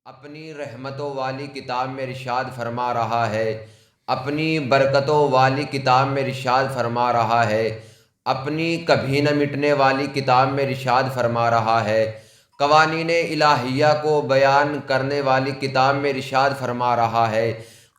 اپنی رحمتوں والی کتاب میں ارشاد فرما رہا ہے، اپنی برکتوں والی کتاب میں ارشاد فرما رہا ہے، اپنی کبھی نہ مٹنے والی کتاب میں ارشاد فرما رہا ہے، قوانین الہیہ کو بیان کرنے والی کتاب میں ارشاد فرما رہا ہے،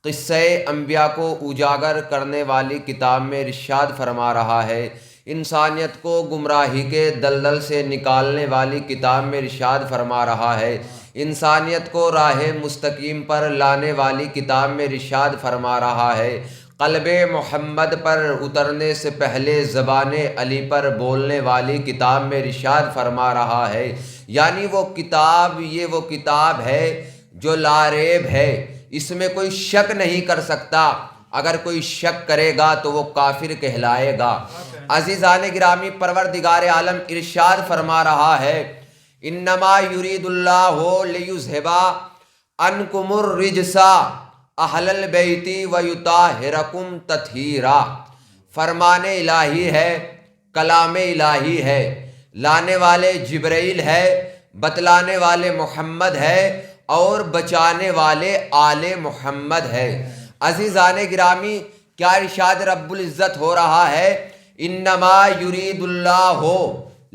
قصہ انبیاء کو اجاگر کرنے والی کتاب میں ارشاد فرما رہا ہے، انسانیت کو گمراہی کے دلدل سے نکالنے والی کتاب میں ارشاد فرما رہا ہے، انسانیت کو راہ مستقیم پر لانے والی کتاب میں ارشاد فرما رہا ہے، قلب محمد پر اترنے سے پہلے زبان علی پر بولنے والی کتاب میں ارشاد فرما رہا ہے۔ یعنی وہ کتاب ہے جو لا ریب ہے، اس میں کوئی شک نہیں کر سکتا، اگر کوئی شک کرے گا تو وہ کافر کہلائے گا۔ عزیزان گرامی، پروردگار عالم ارشاد فرما رہا ہے، انما یرید اللہ لیذھب عنکم الرجس اہل البیت ویطہرکم تطہیرا۔ فرمان الہی ہے، کلام الہی ہے، لانے والے جبرائیل ہے، بتلانے والے محمد ہے اور بچانے والے آل محمد ہے۔ عزیزان گرامی، کیا ارشاد رب العزت ہو رہا ہے؟ انما یرید اللہ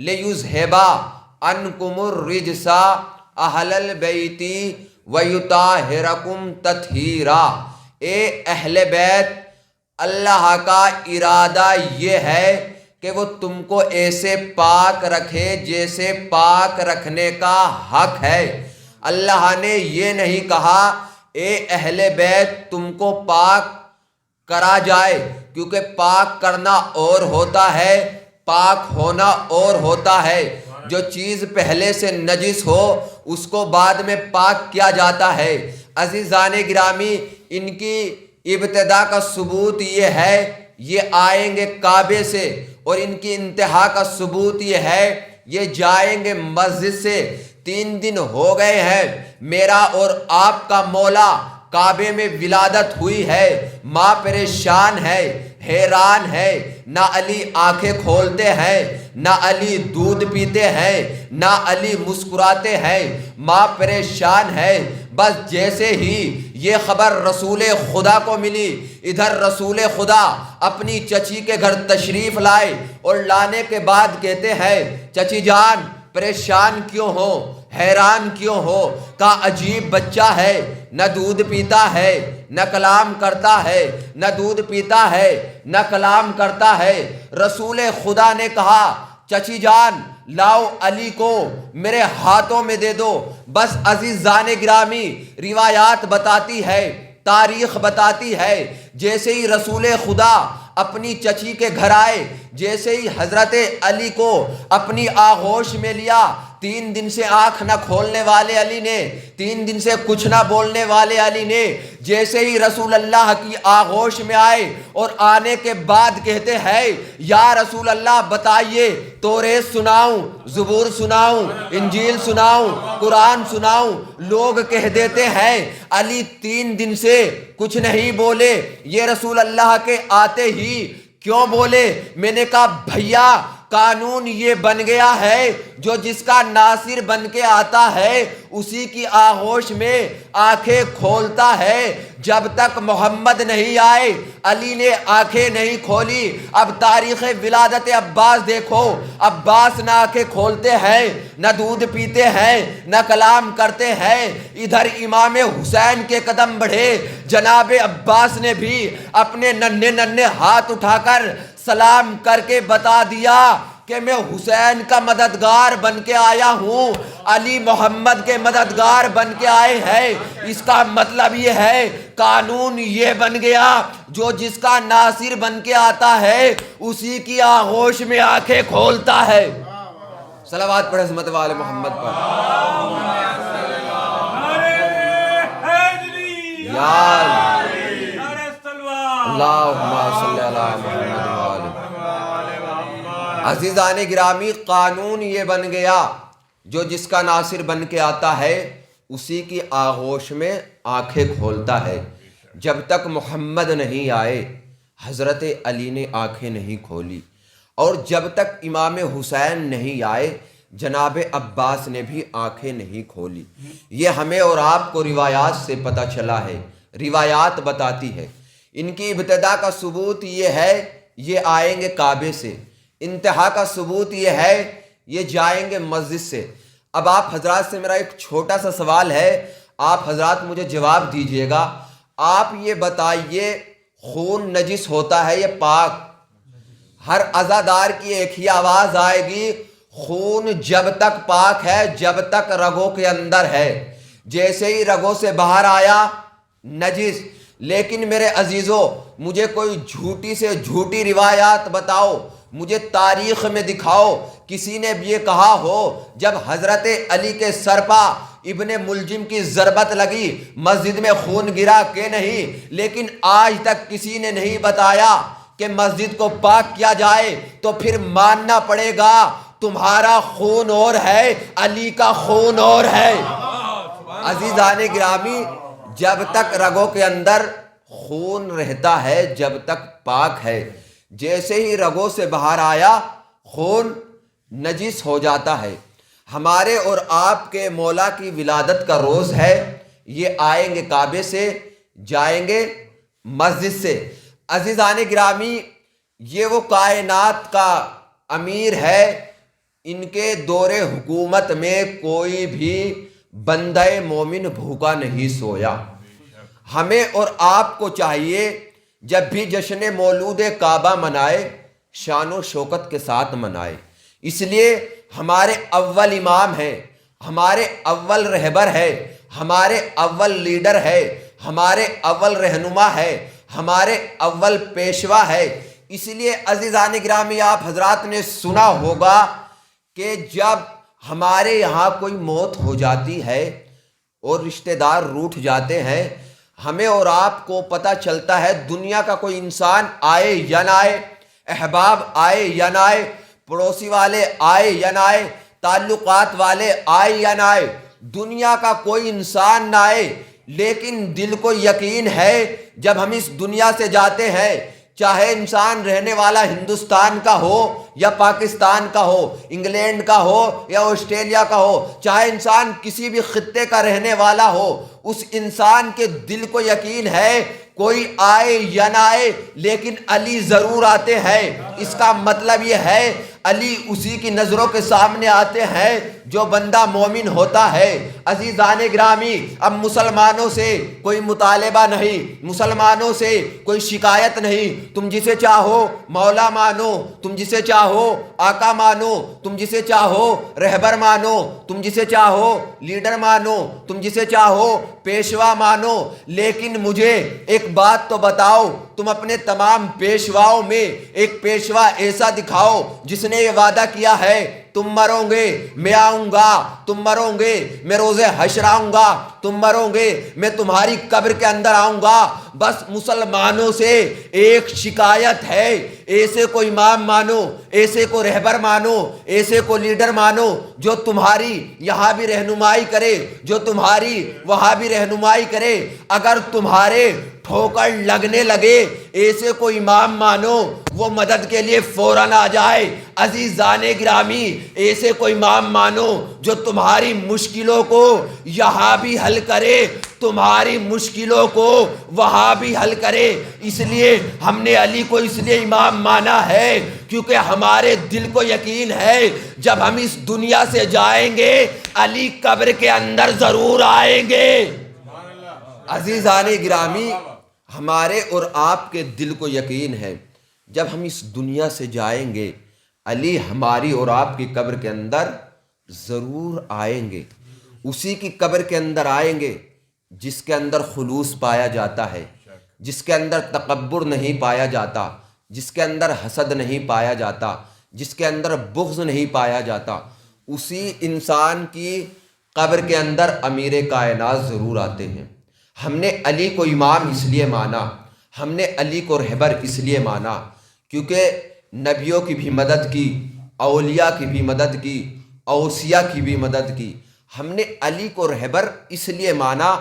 لیذھب عنکم الرجس اہل البیت ویطہرکم تطہیرا۔ اے اہل بیت، اللہ کا ارادہ یہ ہے کہ وہ تم کو ایسے پاک رکھے جیسے پاک رکھنے کا حق ہے۔ اللہ نے یہ نہیں کہا اے اہل بیت تم کو پاک کرا جائے، کیونکہ پاک کرنا اور ہوتا ہے، پاک ہونا اور ہوتا ہے۔ جو چیز پہلے سے نجس ہو اس کو بعد میں پاک کیا جاتا ہے۔ عزیزان گرامی، ان کی ابتدا کا ثبوت یہ ہے، یہ آئیں گے کعبے سے، اور ان کی انتہا کا ثبوت یہ ہے، یہ جائیں گے مسجد سے۔ 3 دن ہو گئے ہیں، میرا اور آپ کا مولا کعبے میں ولادت ہوئی ہے۔ ماں پریشان ہے، حیران ہے، نہ علی آنکھیں کھولتے ہیں، نہ علی دودھ پیتے ہیں، نہ علی مسکراتے ہیں، ماں پریشان ہے۔ بس جیسے ہی یہ خبر رسول خدا کو ملی، ادھر رسول خدا اپنی چچی کے گھر تشریف لائے، اور لانے کے بعد کہتے ہیں چچی جان پریشان کیوں ہو، حیران کیوں ہو؟ کہا عجیب بچہ ہے، نہ دودھ پیتا ہے نہ کلام کرتا ہے، نہ دودھ پیتا ہے نہ کلام کرتا ہے۔ رسول خدا نے کہا چچی جان لاؤ علی کو میرے ہاتھوں میں دے دو۔ بس عزیزان گرامی، روایات بتاتی ہے، تاریخ بتاتی ہے، جیسے ہی رسول خدا اپنی چچی کے گھر آئے، جیسے ہی حضرت علی کو اپنی آغوش میں لیا، 3 دن سے آنکھ نہ کھولنے والے علی نے، 3 دن سے کچھ نہ بولنے والے علی نے، جیسے ہی رسول اللہ کی آغوش میں آئے اور آنے کے بعد کہتے ہیں یا رسول اللہ بتائیے توریت سناؤں، زبور سناؤں، انجیل سناؤں، قرآن سناؤں؟ لوگ کہہ دیتے ہیں علی 3 دن سے کچھ نہیں بولے، یہ رسول اللہ کے آتے ہی کیوں بولے؟ میں نے کہا بھیا قانون یہ بن گیا ہے، جو جس کا ناصر بن کے آتا ہے اسی کی آغوش میں آنکھیں کھولتا ہے۔ جب تک محمد نہیں آئے علی نے آنکھیں نہیں کھولی۔ اب تاریخ ولادت عباس دیکھو، عباس نہ آنکھیں کھولتے ہیں، نہ دودھ پیتے ہیں، نہ کلام کرتے ہیں۔ ادھر امام حسین کے قدم بڑھے، جناب عباس نے بھی اپنے ننھے ننھے ہاتھ اٹھا کر سلام کر کے بتا دیا کہ میں حسین کا مددگار بن کے آیا ہوں، علی محمد کے مددگار بن کے آئے ہیں۔ اس کا مطلب یہ ہے قانون یہ بن گیا، جو جس کا ناصر بن کے آتا ہے اسی کی آغوش میں آنکھیں کھولتا ہے۔ صلوات پڑھ عظمت والے محمد پر۔ اللہم صلی علی محمد وآلہ۔ عزیزان گرامی، قانون یہ بن گیا، جو جس کا ناصر بن کے آتا ہے اسی کی آغوش میں آنکھیں کھولتا ہے۔ جب تک محمد نہیں آئے حضرت علی نے آنکھیں نہیں کھولی، اور جب تک امام حسین نہیں آئے جناب عباس نے بھی آنکھیں نہیں کھولی۔ یہ ہمیں اور آپ کو روایات سے پتہ چلا ہے، روایات بتاتی ہے۔ ان کی ابتدا کا ثبوت یہ ہے، یہ آئیں گے کعبے سے، انتہا کا ثبوت یہ ہے، یہ جائیں گے مسجد سے۔ اب آپ حضرات سے میرا ایک چھوٹا سا سوال ہے، آپ حضرات مجھے جواب دیجئے گا۔ آپ یہ بتائیے، خون نجس ہوتا ہے یا پاک؟ ہر عزادار کی ایک ہی آواز آئے گی، خون جب تک پاک ہے، جب تک رگوں کے اندر ہے، جیسے ہی رگوں سے باہر آیا نجس۔ لیکن میرے عزیزوں، مجھے کوئی جھوٹی سے جھوٹی روایات بتاؤ، مجھے تاریخ میں دکھاؤ کسی نے بھی یہ کہا ہو جب حضرت علی کے سر پا ابن ملجم کی ضربت لگی مسجد میں خون گرا کہ نہیں؟ لیکن آج تک کسی نے نہیں بتایا کہ مسجد کو پاک کیا جائے۔ تو پھر ماننا پڑے گا تمہارا خون اور ہے، علی کا خون اور ہے۔ عزیزان گرامی، جب تک رگوں کے اندر خون رہتا ہے، جب تک پاک ہے، جیسے ہی رگوں سے باہر آیا خون نجس ہو جاتا ہے۔ ہمارے اور آپ کے مولا کی ولادت کا روز ہے، یہ آئیں گے کعبے سے، جائیں گے مسجد سے۔ عزیزان گرامی، یہ وہ کائنات کا امیر ہے، ان کے دور حکومت میں کوئی بھی بندہ مومن بھوکا نہیں سویا۔ ہمیں اور آپ کو چاہیے جب بھی جشن مولود کعبہ منائے، شان و شوکت کے ساتھ منائے۔ اس لیے ہمارے اول امام ہے، ہمارے اول رہبر ہے، ہمارے اول لیڈر ہے، ہمارے اول رہنما ہے، ہمارے اول پیشوا ہے۔ اس لیے عزیزان گرامی، آپ حضرات نے سنا ہوگا کہ جب ہمارے یہاں کوئی موت ہو جاتی ہے اور رشتہ دار روٹھ جاتے ہیں، ہمیں اور آپ کو پتہ چلتا ہے دنیا کا کوئی انسان آئے یا نہ آئے، احباب آئے یا نہ آئے، پڑوسی والے آئے یا نہ آئے، تعلقات والے آئے یا نہ آئے، دنیا کا کوئی انسان نہ آئے، لیکن دل کو یقین ہے جب ہم اس دنیا سے جاتے ہیں، چاہے انسان رہنے والا ہندوستان کا ہو یا پاکستان کا ہو، انگلینڈ کا ہو یا آسٹریلیا کا ہو، چاہے انسان کسی بھی خطے کا رہنے والا ہو، اس انسان کے دل کو یقین ہے کوئی آئے یا نہ آئے لیکن علی ضرور آتے ہیں۔ اس کا مطلب یہ ہے علی اسی کی نظروں کے سامنے آتے ہیں جو بندہ مومن ہوتا ہے۔ عزیزان گرامی، اب مسلمانوں سے کوئی مطالبہ نہیں، مسلمانوں سے کوئی شکایت نہیں، تم جسے چاہو مولا مانو، تم جسے چاہو آقا مانو، تم جسے چاہو رہبر مانو، تم جسے چاہو لیڈر مانو، تم جسے چاہو پیشوا مانو، لیکن مجھے ایک بات تو بتاؤ، تم اپنے تمام پیشواؤں میں ایک پیشوا ایسا دکھاؤ جس نے یہ وعدہ کیا ہے تم مرو گے میں آؤں گا، تم مرو گے میں روز حشر آؤں گا، تم مرو گے میں تمہاری قبر کے اندر آؤں گا۔ بس مسلمانوں سے ایک شکایت ہے، ایسے کو امام مانو، ایسے کو رہبر مانو، ایسے کو لیڈر مانو جو تمہاری یہاں بھی رہنمائی کرے، جو تمہاری وہاں بھی رہنمائی کرے۔ اگر تمہارے ٹھوکر لگنے لگے، ایسے کو امام مانو، وہ مدد کے لیے فوراً آ جائے۔ عزیزان گرامی، ایسے کو امام مانو جو تمہاری مشکلوں کو یہاں بھی حل کرے، تمہاری مشکلوں کو وہاں بھی حل کرے۔ اس لیے ہم نے علی کو اس لیے امام مانا ہے کیونکہ ہمارے دل کو یقین ہے جب ہم اس دنیا سے جائیں گے علی قبر کے اندر ضرور آئیں گے۔ عزیزان گرامی، ہمارے اور آپ کے دل کو یقین ہے جب ہم اس دنیا سے جائیں گے علی ہماری اور آپ کی قبر کے اندر ضرور آئیں گے۔ اسی کی قبر کے اندر آئیں گے جس کے اندر خلوص پایا جاتا ہے، جس کے اندر تکبر نہیں پایا جاتا، جس کے اندر حسد نہیں پایا جاتا، جس کے اندر بغض نہیں پایا جاتا۔ اسی انسان کی قبر کے اندر امیر کائنات ضرور آتے ہیں۔ ہم نے علی کو امام اس لیے مانا، ہم نے علی کو رہبر اس لیے مانا کیونکہ نبیوں کی بھی مدد کی، اولیاء کی بھی مدد کی، اوصیاء کی بھی مدد کی۔ ہم نے علی کو رہبر اس لیے مانا،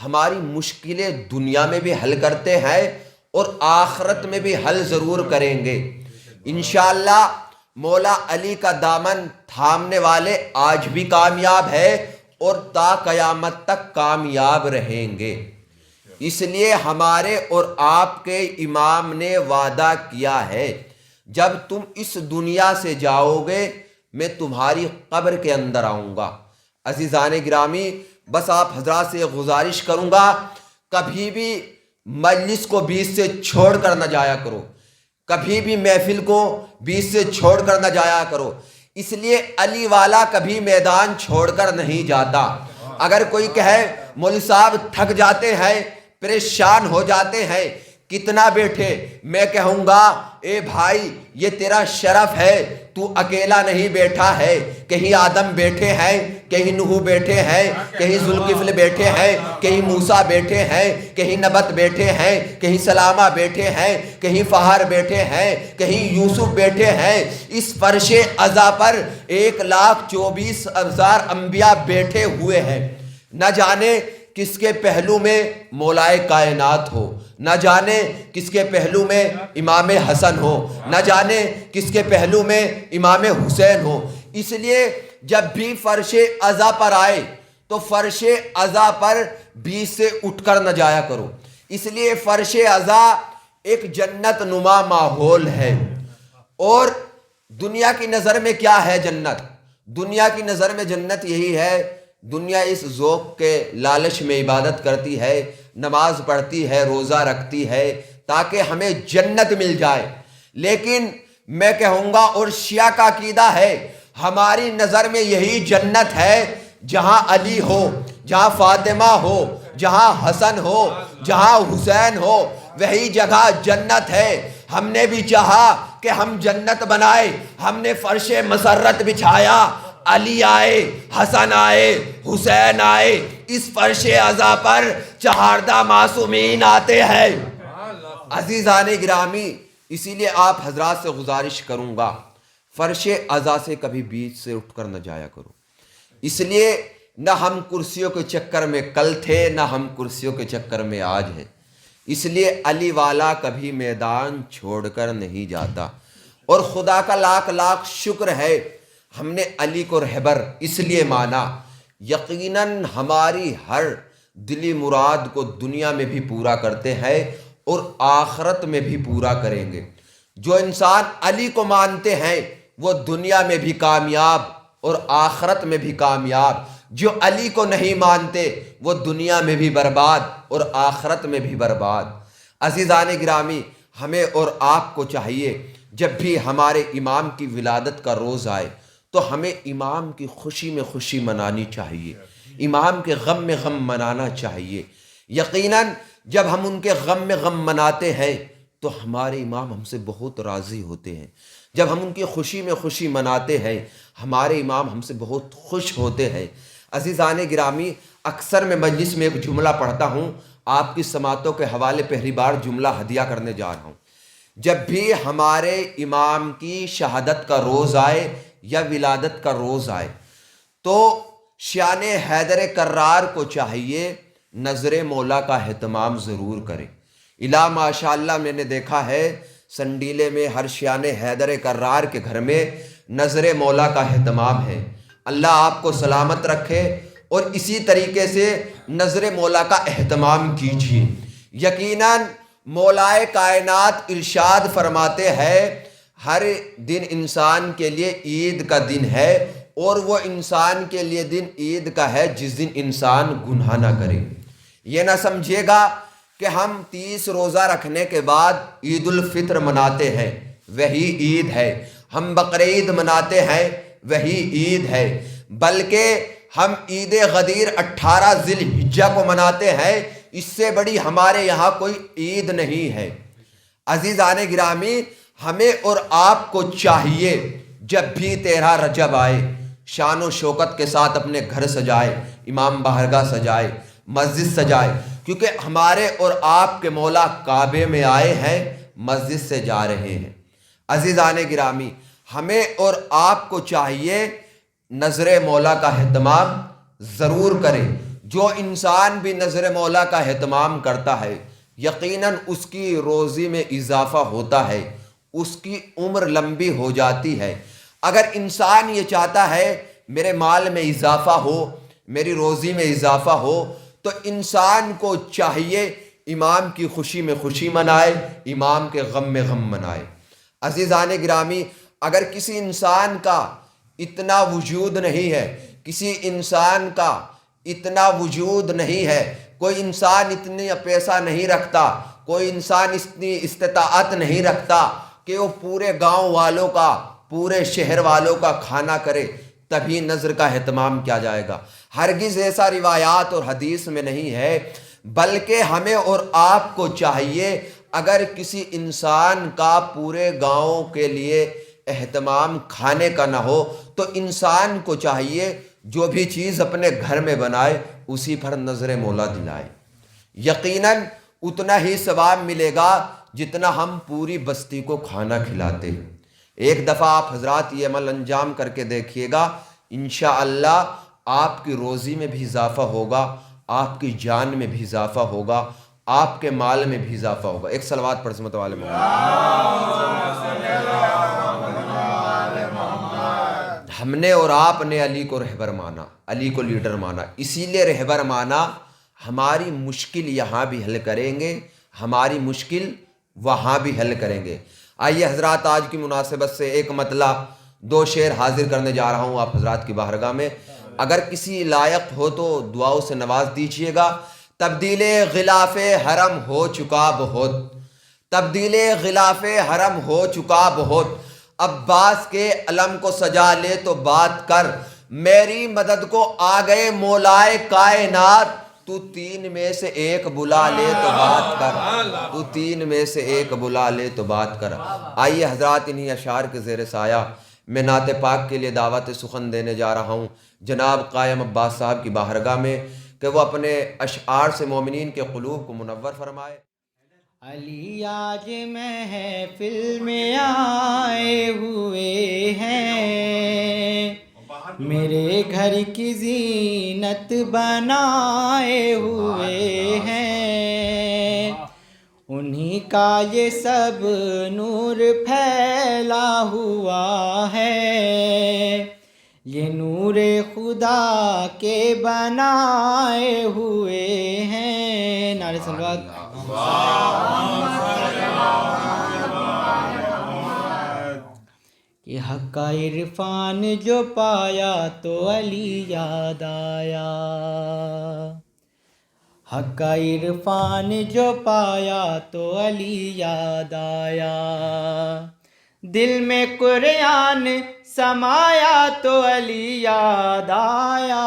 ہماری مشکلیں دنیا میں بھی حل کرتے ہیں اور آخرت میں بھی حل ضرور کریں گے۔ انشاءاللہ مولا علی کا دامن تھامنے والے آج بھی کامیاب ہے اور تا قیامت تک کامیاب رہیں گے۔ اس لیے ہمارے اور آپ کے امام نے وعدہ کیا ہے، جب تم اس دنیا سے جاؤ گے میں تمہاری قبر کے اندر آؤں گا۔ عزیزان گرامی، بس آپ حضرات سے گزارش کروں گا، کبھی بھی مجلس کو بیچ سے چھوڑ کر نہ جایا کرو، کبھی بھی محفل کو بیچ سے چھوڑ کر نہ جایا کرو، اس لیے علی والا کبھی میدان چھوڑ کر نہیں جاتا۔ اگر کوئی کہے مولوی صاحب تھک جاتے ہیں، پریشان ہو جاتے ہیں، کتنا بیٹھے، میں کہوں گا اے بھائی یہ تیرا شرف ہے، تو اکیلا نہیں بیٹھا ہے، کہیں آدم بیٹھے ہیں، کہیں نوح بیٹھے ہیں، کہیں ذوالکفل بیٹھے ہیں، کہیں موسیٰ بیٹھے ہیں، کہیں نبت بیٹھے ہیں، کہیں سلامہ بیٹھے ہیں، کہیں فہر بیٹھے ہیں، کہیں یوسف بیٹھے ہیں۔ اس فرش عزا پر 1,24,000 انبیاء بیٹھے ہوئے ہیں۔ نہ جانے کس کے پہلو میں مولائے کائنات ہو، نہ جانے کس کے پہلو میں امام حسن ہو، نہ جانے کس کے پہلو میں امام حسین ہو۔ اس لیے جب بھی فرش عزا پر آئے تو فرش عزا پر بیچ سے اٹھ کر نہ جایا کرو، اس لیے فرش عزا ایک جنت نما ماحول ہے۔ اور دنیا کی نظر میں کیا ہے جنت؟ دنیا کی نظر میں جنت یہی ہے، دنیا اس ذوق کے لالچ میں عبادت کرتی ہے، نماز پڑھتی ہے، روزہ رکھتی ہے تاکہ ہمیں جنت مل جائے، لیکن میں کہوں گا اور شیعہ کا عقیدہ ہے ہماری نظر میں یہی جنت ہے جہاں علی ہو، جہاں فاطمہ ہو، جہاں حسن ہو، جہاں حسین ہو، وہی جگہ جنت ہے۔ ہم نے بھی چاہا کہ ہم جنت بنائے، ہم نے فرش مسرت بچھایا، علی آئے، حسن آئے، حسین آئے، اس فرش عزا پر چہاردہ معصومین آتے ہیں۔ عزیزان گرامی، اسی لیے آپ حضرات سے گزارش کروں گا فرش عزا سے کبھی بیچ سے اٹھ کر نہ جایا کرو، اس لیے نہ ہم کرسیوں کے چکر میں کل تھے، نہ ہم کرسیوں کے چکر میں آج ہیں، اس لیے علی والا کبھی میدان چھوڑ کر نہیں جاتا۔ اور خدا کا لاکھ لاکھ شکر ہے ہم نے علی کو رہبر اس لیے مانا، یقیناً ہماری ہر دلی مراد کو دنیا میں بھی پورا کرتے ہیں اور آخرت میں بھی پورا کریں گے۔ جو انسان علی کو مانتے ہیں وہ دنیا میں بھی کامیاب اور آخرت میں بھی کامیاب، جو علی کو نہیں مانتے وہ دنیا میں بھی برباد اور آخرت میں بھی برباد۔ عزیزان گرامی، ہمیں اور آپ کو چاہیے جب بھی ہمارے امام کی ولادت کا روز آئے تو ہمیں امام کی خوشی میں خوشی منانی چاہیے، امام کے غم میں غم منانا چاہیے۔ یقیناً جب ہم ان کے غم میں غم مناتے ہیں تو ہمارے امام ہم سے بہت راضی ہوتے ہیں، جب ہم ان کی خوشی میں خوشی مناتے ہیں ہمارے امام ہم سے بہت خوش ہوتے ہیں۔ عزیزان گرامی، اکثر میں مجلس میں ایک جملہ پڑھتا ہوں، آپ کی سماعتوں کے حوالے پہلی بار جملہ ہدیہ کرنے جا رہا ہوں۔ جب بھی ہمارے امام کی شہادت کا روز آئے یا ولادت کا روز آئے تو شان حیدر کرار کو چاہیے نظر مولا کا اہتمام ضرور کرے۔ الا ماشاء اللہ میں نے دیکھا ہے سنڈیلے میں ہر شان حیدر کرار کے گھر میں نظر مولا کا اہتمام ہے۔ اللہ آپ کو سلامت رکھے اور اسی طریقے سے نظر مولا کا اہتمام کیجیے۔ یقیناً مولائے کائنات ارشاد فرماتے ہیں ہر دن انسان کے لیے عید کا دن ہے، اور وہ انسان کے لیے دن عید کا ہے جس دن انسان گناہ نہ کرے۔ یہ نہ سمجھے گا کہ ہم 30 روزہ رکھنے کے بعد عید الفطر مناتے ہیں وہی عید ہے، ہم بقرعید مناتے ہیں وہی عید ہے، بلکہ ہم عید غدیر 18 ذی الحجہ کو مناتے ہیں، اس سے بڑی ہمارے یہاں کوئی عید نہیں ہے۔ عزیزان گرامی، ہمیں اور آپ کو چاہیے جب بھی 13 رجب آئے شان و شوکت کے ساتھ اپنے گھر سجائے، امام بارگاہ سجائے، مسجد سجائے، کیونکہ ہمارے اور آپ کے مولا کعبے میں آئے ہیں، مسجد سے جا رہے ہیں۔ عزیزان گرامی، ہمیں اور آپ کو چاہیے نظر مولا کا اہتمام ضرور کریں۔ جو انسان بھی نظر مولا کا اہتمام کرتا ہے یقیناً اس کی روزی میں اضافہ ہوتا ہے، اس کی عمر لمبی ہو جاتی ہے۔ اگر انسان یہ چاہتا ہے میرے مال میں اضافہ ہو، میری روزی میں اضافہ ہو، تو انسان کو چاہیے امام کی خوشی میں خوشی منائے، امام کے غم میں غم منائے۔ عزیزان گرامی، اگر کسی انسان کا اتنا وجود نہیں ہے، کسی انسان کا اتنا وجود نہیں ہے، کوئی انسان اتنی پیسہ نہیں رکھتا، کوئی انسان اتنی استطاعت نہیں رکھتا کہ وہ پورے گاؤں والوں کا، پورے شہر والوں کا کھانا کرے، تبھی نذر کا اہتمام کیا جائے گا۔ ہرگز ایسا روایات اور حدیث میں نہیں ہے، بلکہ ہمیں اور آپ کو چاہیے اگر کسی انسان کا پورے گاؤں کے لیے اہتمام کھانے کا نہ ہو تو انسان کو چاہیے جو بھی چیز اپنے گھر میں بنائے اسی پر نظر مولا دلائے، یقیناً اتنا ہی ثواب ملے گا جتنا ہم پوری بستی کو کھانا کھلاتے ہیں۔ ایک دفعہ آپ حضرات یہ عمل انجام کر کے دیکھیے گا، انشاءاللہ آپ کی روزی میں بھی اضافہ ہوگا، آپ کی جان میں بھی اضافہ ہوگا، آپ کے مال میں بھی اضافہ ہوگا۔ ایک صلوات پڑھ سمت والے ہم نے اور آپ نے علی کو رہبر مانا، علی کو لیڈر مانا، اسی لیے رہبر مانا۔ ہماری مشکل یہاں بھی حل کریں گے، ہماری مشکل وہاں بھی حل کریں گے۔ آئیے حضرات، آج کی مناسبت سے ایک مطلع 2 شعر حاضر کرنے جا رہا ہوں آپ حضرات کی بارگاہ میں، اگر کسی لائق ہو تو دعاؤں سے نواز دیجیے گا۔ تبدیل غلاف حرم ہو چکا بہت، تبدیل غلاف حرم ہو چکا بہت، عباس کے علم کو سجا لے تو بات کر، میری مدد کو آ گئے مولائے کائنات، تو 3 میں سے ایک بلا لے تو بات کر، تو 3 میں سے ایک بلا لے تو بات کر۔ آئیے حضرات، انہی اشعار کے زیر سایہ میں نعت پاک کے لیے دعوت سخن دینے جا رہا ہوں جناب قائم عباس صاحب کی بارگاہ میں کہ وہ اپنے اشعار سے مومنین کے قلوب کو منور فرمائے۔ علی آج محفل میں آئے ہوئے ہیں، میرے گھر کی زینت بنائے ہوئے ہیں، انہی کا یہ سب نور پھیلا ہوا ہے، یہ نور خدا کے بنائے ہوئے ہیں۔ نعرہ صلوات۔ کہ حق کا عرفان جو پایا تو علی یاد آیا، حق کا عرفان جو پایا تو علی یاد آیا، دل میں قرآن سمایا تو علی یاد آیا،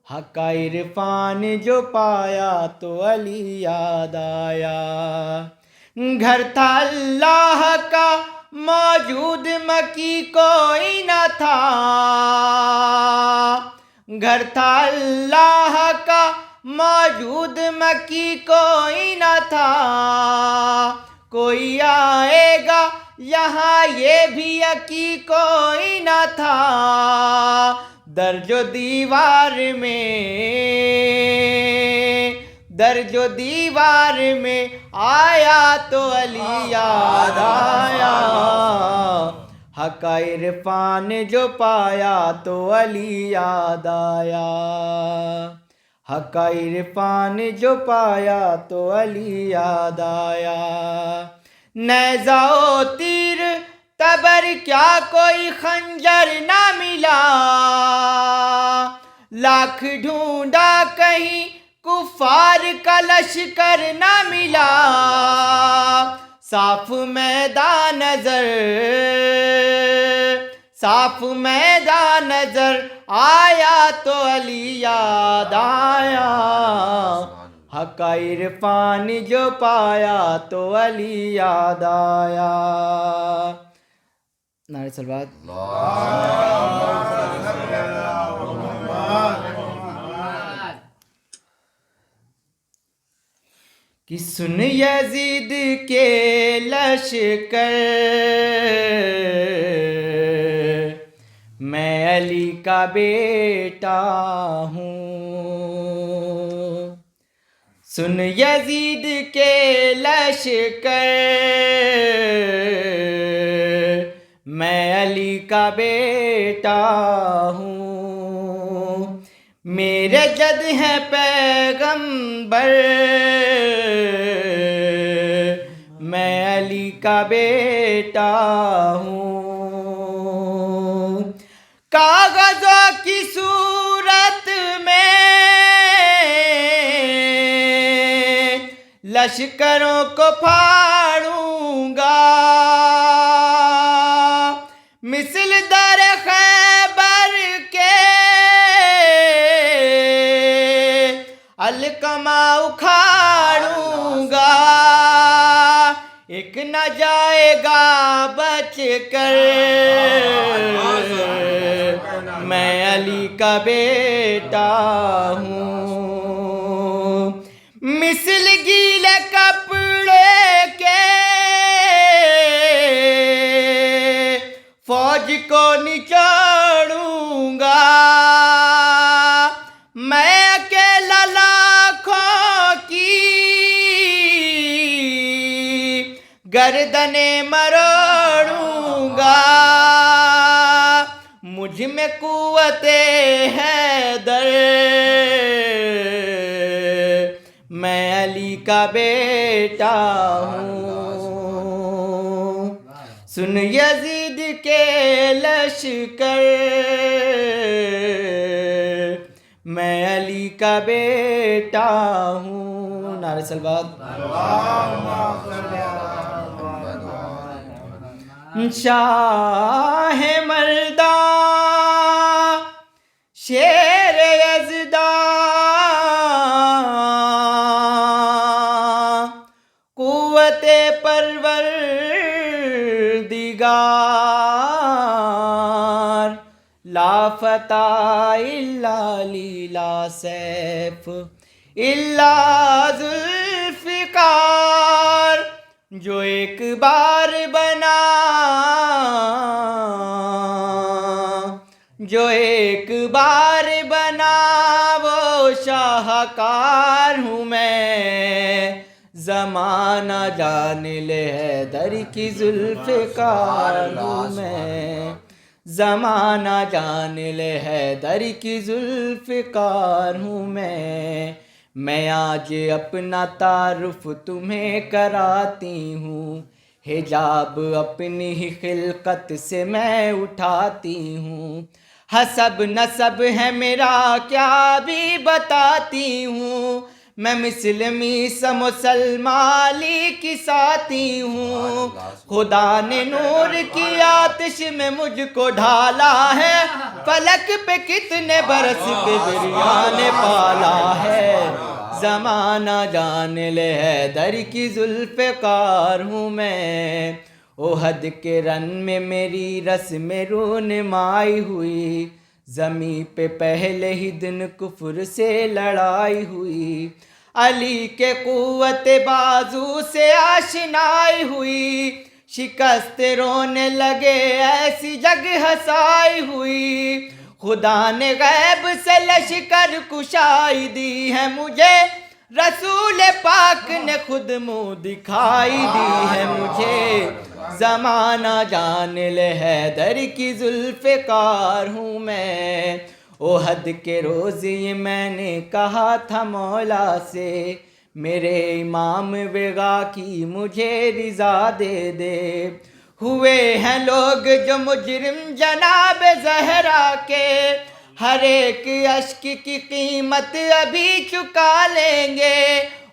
حق کا عرفان جو پایا تو علی یاد آیا، گھر تھا اللہ کا موجود مکی کوئی نہ تھا، گھر تھا اللہ کا موجود مکی کوئی نہ تھا، کوئی آئے گا یہاں یہ بھی یقین کوئی نہ تھا، درج و دیوار میں آیا تو علی یاد آیا، حق کا عرفان جو پایا تو علی یاد آیا، حق کا عرفان جو پایا تو علی یاد آیا، نیزہ و تیر تبر کیا کوئی خنجر نہ ملا، لاکھ ڈھونڈا کہیں کفار کا لشکر نہ ملا، صاف میدان نظر آیا تو علی یاد آیا، حق کا عرفان جو پایا تو علی یاد آیا۔ نعرہ صلوات۔ کہ سن یزید کے لشکر، میں علی کا بیٹا ہوں، سن یزید کے لشکر، میں علی کا بیٹا ہوں، میرے جد ہیں پیغمبر، میں علی کا بیٹا ہوں، کاغذوں کی صورت میں لشکروں کو پھاڑوں گا، مثل در خیبر کے القمہ اکھاڑوں گا، ایک نہ جائے گا بچ کر، میں علی کا بیٹا ہوں، مثل گیلے کپڑے کے فوج کو نچوڑوں گا، میں اکیلا لاکھوں کی گردنیں مروڑوں گا، مجھ میں قوت حیدر، میں علی کا بیٹا ہوں، سن یزید کے لشکر، میں علی کا بیٹا ہوں، نعرہ صلوات۔ شاہ مردان شیر یزدان، قوت پروردگار، لا فتح الا لی، لا سیف الا ذوالفقار، جو ایک بار بنا، جو ایک بار بنا وہ شاہکار ہوں میں، زمانہ جان لے حیدر کی ذوالفقار ہوں میں، زمانہ جان لے حیدر کی ذوالفقار ہوں میں آج اپنا تعارف تمہیں کراتی ہوں، حجاب اپنی ہی خلقت سے میں اٹھاتی ہوں، حسب نسب ہے میرا کیا بھی بتاتی ہوں، میں مسلمی سے مسلمالی کی ساتھی ہوں، خدا نے نور کی آتش میں مجھ کو ڈھالا ہے، فلک پہ کتنے برس کبریاں نے پالا ہے، زمانہ جان لے حیدر کی ذوالفقار ہوں میں، احد کے رن میں میری رسم رونمائی ہوئی، زمیں پہ پہلے ہی دن کفر سے لڑائی ہوئی، علی کے قوت بازو سے آشنائی ہوئی، شکست رونے لگے ایسی جگ ہسائی ہوئی، خدا نے غیب سے لشکر کشائی دی ہے مجھے، رسول پاک نے خود منہ دکھائی دی ہے مجھے، زمانہ جان لے حیدر کی ذوالفقار ہوں میں، احد کے روز یہ میں نے کہا تھا مولا سے، میرے امام وغا کی مجھے رضا دے دے، ہوئے ہیں لوگ جو مجرم جناب زہرا کے، ہر ایک اشک کی قیمت ابھی چکا لیں گے،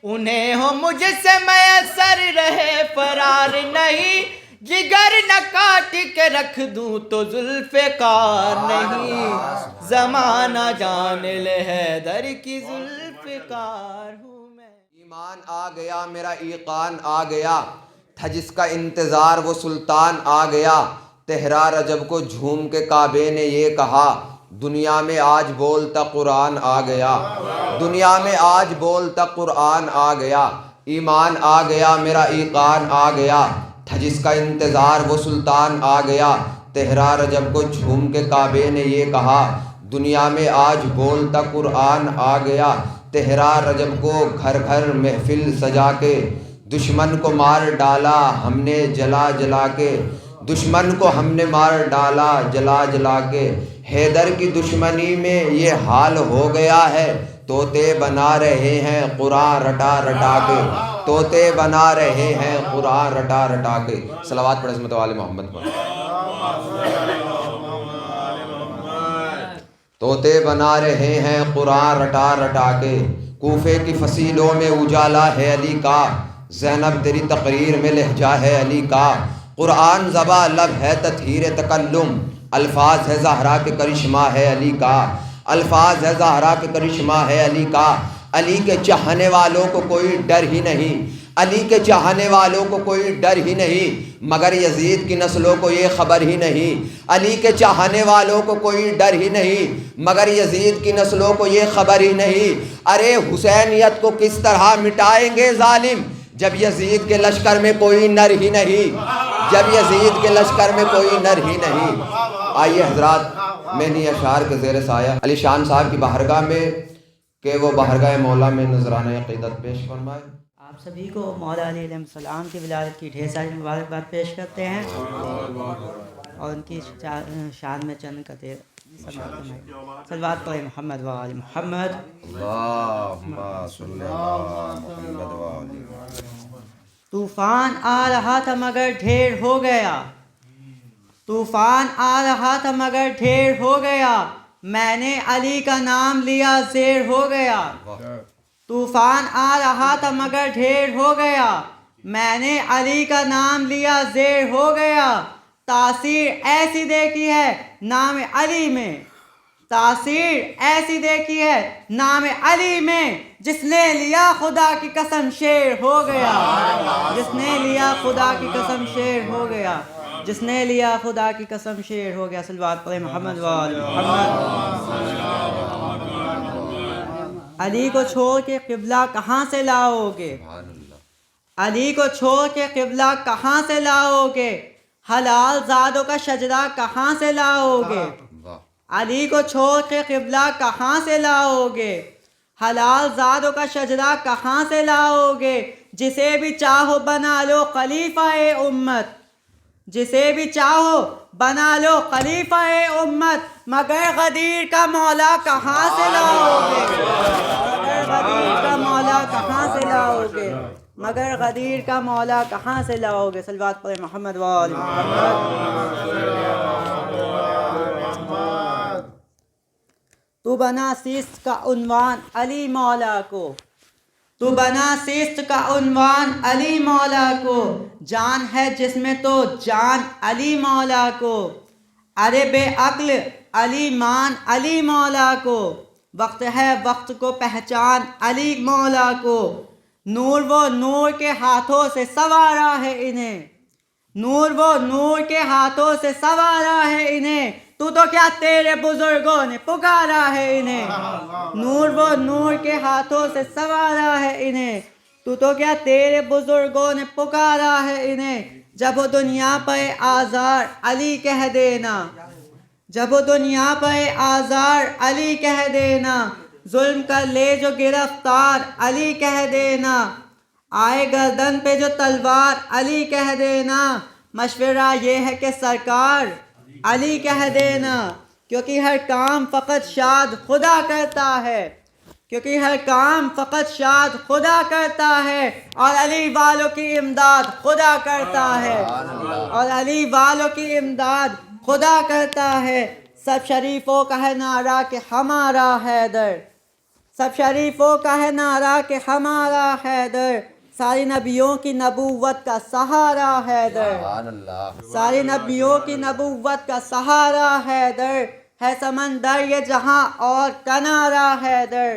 انہیں ہو مجھ سے میسر رہے فرار نہیں، جگر نہ کاٹ کے رکھ دوں تو ذوالفقار نہیں، زمانہ جان لے حیدر کی ذوالفقار ہوں میں۔ ایمان آ گیا میرا ایقان آ گیا، تھا جس کا انتظار وہ سلطان آ گیا، تہرا رجب کو جھوم کے کعبے نے یہ کہا، دنیا میں آج بولتا قرآن آ گیا، دنیا میں آج بولتا قرآن آ گیا، ایمان آ گیا میرا ایقان آ گیا، تھا جس کا انتظار وہ سلطان آ گیا، تہرا رجب کو جھوم کے کعبے نے یہ کہا، دنیا میں آج بولتا قرآن آ گیا، تہرا رجب کو گھر گھر محفل سجا کے، دشمن کو مار ڈالا ہم نے جلا جلا کے، دشمن کو ہم نے مار ڈالا جلا جلا کے، حیدر کی دشمنی میں یہ حال ہو گیا ہے، طوطے بنا رہے ہیں قرآن رٹا رٹا کے، طوطے بنا رہے ہیں قرآن رٹا رٹا کے۔ صلوات پڑھ عظمت والے محمد پر۔ طوطے بنا رہے ہیں قرآن رٹا رٹا کے، کوفے کی فصیلوں میں اجالا ہے علی کا، زینب تیری تقریر میں لہجہ ہے علی کا، قرآن زبا لب ہے تطہیر تکلم، الفاظ ہے زہرا کے کرشمہ ہے علی کا، الفاظ ہے زہرا کے کرشمہ ہے علی کا۔ علی کے چاہنے والوں کو کوئی ڈر ہی نہیں، علی کے چاہنے والوں کو کوئی ڈر ہی نہیں، مگر یزید کی نسلوں کو یہ خبر ہی نہیں، علی کے چاہنے والوں کو کوئی ڈر ہی نہیں، مگر یزید کی نسلوں کو یہ خبر ہی نہیں۔ ارے حسینیت کو کس طرح مٹائیں گے ظالم، جب یزید کے لشکر میں کوئی نر ہی نہیں، جب یزید کے لشکر میں کوئی نر ہی نہیں۔ آئیے حضرات، میں نے اشعار کے زیر سایہ علی شان صاحب کی بارگاہ میں کہ وہ بارگاہ مولا میں نذرانہ عقیدت پیش فرمائے۔ آپ سبھی کو مولا علی علیہ السلام کی ولادت کی ڈھیر ساری مبارکباد پیش کرتے ہیں اور ان کی شان میں چند قطعے صلوات پڑھیں محمد و آل محمد۔ اللہم صلی علی محمد و آل محمد۔ طوفان آ رہا تھا مگر ڈھیر ہو گیا، طوفان آ رہا تھا مگر ڈھیر ہو گیا، میں نے علی کا نام لیا زیر ہو گیا۔ طوفان آ رہا تھا مگر ڈھیر ہو گیا، میں نے علی کا نام لیا زیر ہو گیا، تاثیر ایسی دیکھی ہے نام علی میں، تاثیر ایسی دیکھی ہے نام علی میں، جس نے لیا خدا کی قسم شیر ہو گیا، جس نے لیا خدا کی قسم شیر ہو گیا، جس نے لیا خدا کی قسم شیر ہو گیا۔ صلوات پڑھیں محمد و آل محمد۔ علی کو چھوڑ کے قبلہ کہاں سے لاؤ گے، علی کو چھوڑ کے قبلہ کہاں سے لاؤ گے، حلال زادوں کا شجرہ کہاں سے لاؤ گے، علی کو چھوڑ کے قبلہ کہاں سے لاؤ گے، حلال زادوں کا شجرہ کہاں سے لاؤ گے، جسے بھی چاہو بنا لو خلیفہ امت، جسے بھی چاہو بنا لو خلیفہ امت، مگر غدیر کا مولا کہاں سے لاؤ گے، مگر غدیر کا مولا کہاں سے لاؤ گے، مگر غدیر کا مولا کہاں سے لاؤ گے۔ صلوات پڑھیں محمد و آل محمد۔ تو بنا سیست کا عنوان علی مولا کو، تو بنا سیست کا عنوان علی مولا کو، جان ہے جس میں تو جان علی مولا کو، ارے بے عقل علی مان علی مولا کو، وقت ہے وقت کو پہچان علی مولا کو، نور وہ نور کے ہاتھوں سے سنوارا ہے انہیں، نور وہ نور کے ہاتھوں سے سنوارا ہے انہیں، تو کیا تیرے بزرگوں نے پکارا ہے انہیں، نور وہ نور کے ہاتھوں سے سنوارا ہے انہیں، تو کیا تیرے بزرگوں نے پکارا ہے انہیں، جب وہ دنیا پہ آزار علی کہہ دینا، جب وہ دنیا پہ آزار علی کہہ دینا، ظلم کر لے جو گرفتار علی کہہ دینا، آئے گردن پہ جو تلوار علی کہہ دینا، مشورہ یہ ہے کہ سرکار علی کہہ دینا، کیونکہ ہر کام فقط شاد خدا کرتا ہے، کیونکہ ہر کام فقط شاد خدا کرتا ہے، اور علی والوں کی امداد خدا کرتا ہے، اور علی والوں کی امداد خدا کرتا ہے۔ سب شریفوں کا ہے نعرہ کہ ہمارا حیدر، سب شریفوں کا ہے نعرہ کہ ہمارا حیدر، ساری نبیوں کی نبوت کا سہارا حیدر، ساری نبیوں کی نبوت کا سہارا حیدر، ہے سمندر یہ جہاں اور کنارہ حیدر،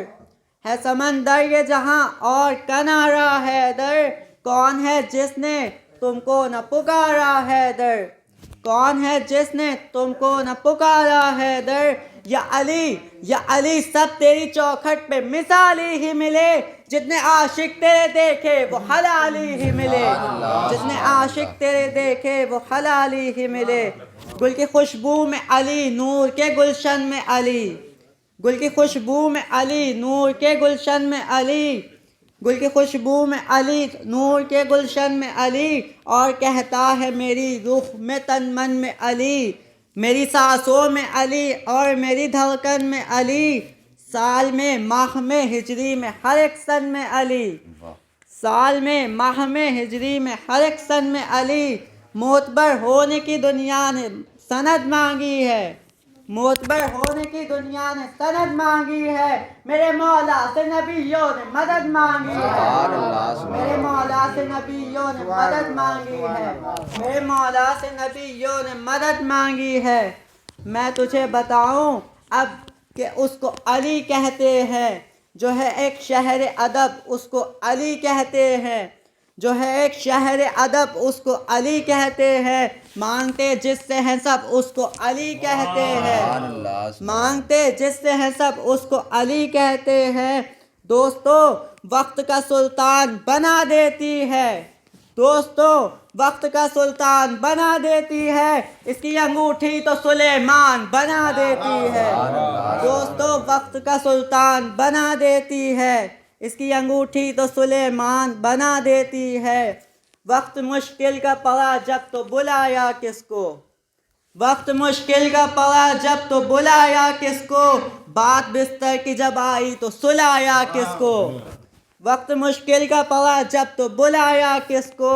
ہے سمندر یہ جہاں اور کنارہ حیدر، کون ہے جس نے تم کو نہ پکارا حیدر، کون ہے جس نے تم کو نہ پکارا حیدر، یا علی سب تیری چوکھٹ پہ مثالی ہی ملے، جتنے عاشق تیرے دیکھے وہ حلالی ہی ملے، جتنے عاشق تیرے دیکھے وہ حلالی ہی ملے، گل کی خوشبو میں علی، نور کے گلشن میں علی، گل کی خوشبو میں علی نور کے گلشن میں علی، گل کی خوشبو میں علی نور کے گلشن میں علی، اور کہتا ہے میری روح میں تن من میں علی، میری سانسوں میں علی اور میری دھڑکن میں علی، سال میں ماہ میں ہجری میں ہر ایک سن میں علی، سال میں ماہ میں ہجری میں ہر ایک سن میں علی، معتبر ہونے کی دنیا نے سند مانگی ہے، معتبر ہونے کی دنیا نے سند مانگی ہے، میرے مولا سے نبیوں نے مدد مانگی ہے، میرے مولا سے نبیوں نے مدد مانگی ہے، میرے مولا سے نبیوں نے مدد مانگی ہے۔ میں تجھے بتاؤں اب کہ اس کو علی کہتے ہیں، جو ہے ایک شہر ادب اس کو علی کہتے ہیں، جو ہے ایک شہر ادب اس کو علی کہتے ہیں، مانگتے جس سے ہیں سب اس کو علی کہتے ہیں، مانگتے جس سے ہیں سب اس کو علی کہتے ہیں۔ دوستو وقت کا سلطان بنا دیتی ہے، دوستو وقت کا سلطان بنا دیتی ہے، اس کی انگوٹھی تو سلیمان بنا دیتی ہے، دوستو وقت کا سلطان بنا دیتی ہے، اس کی انگوٹھی تو سلیمان بنا دیتی ہے۔ وقت مشکل کا پڑا جب تو بلایا کس کو، وقت مشکل کا پڑا جب تو بلایا کس کو، بات بستر کی جب آئی تو سلایا کس کو، وقت مشکل کا پڑا جب تو بلایا کس کو،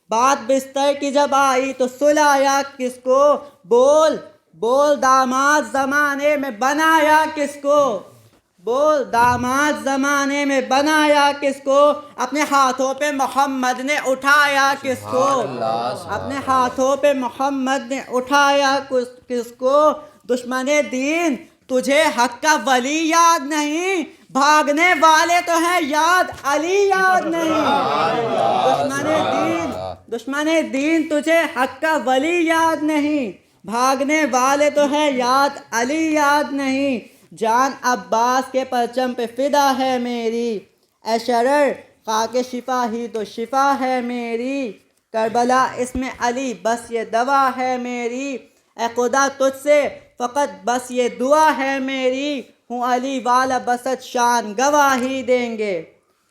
بات بستر کی جب آئی تو سلایا کس کو، بول بول داماد زمانے میں بنایا کس کو، بول داماد زمانے میں بنایا کس کو، اپنے ہاتھوں پہ محمد نے اٹھایا کس کو، اپنے ہاتھوں پہ محمد نے اٹھایا کس کو، دشمن دین تجھے حق کا ولی یاد نہیں، بھاگنے والے تو ہیں یاد علی یاد نہیں، دشمن دین تجھے حق کا ولی یاد نہیں، بھاگنے والے تو ہیں یاد علی یاد نہیں، جان عباس کے پرچم پہ فدا ہے میری، اے شرر خاک شفا ہی تو شفا ہے میری، کربلا اس میں علی بس یہ دوا ہے میری، اے خدا تجھ سے فقط بس یہ دعا ہے میری، ہوں علی والا بسط شان گواہی دیں گے،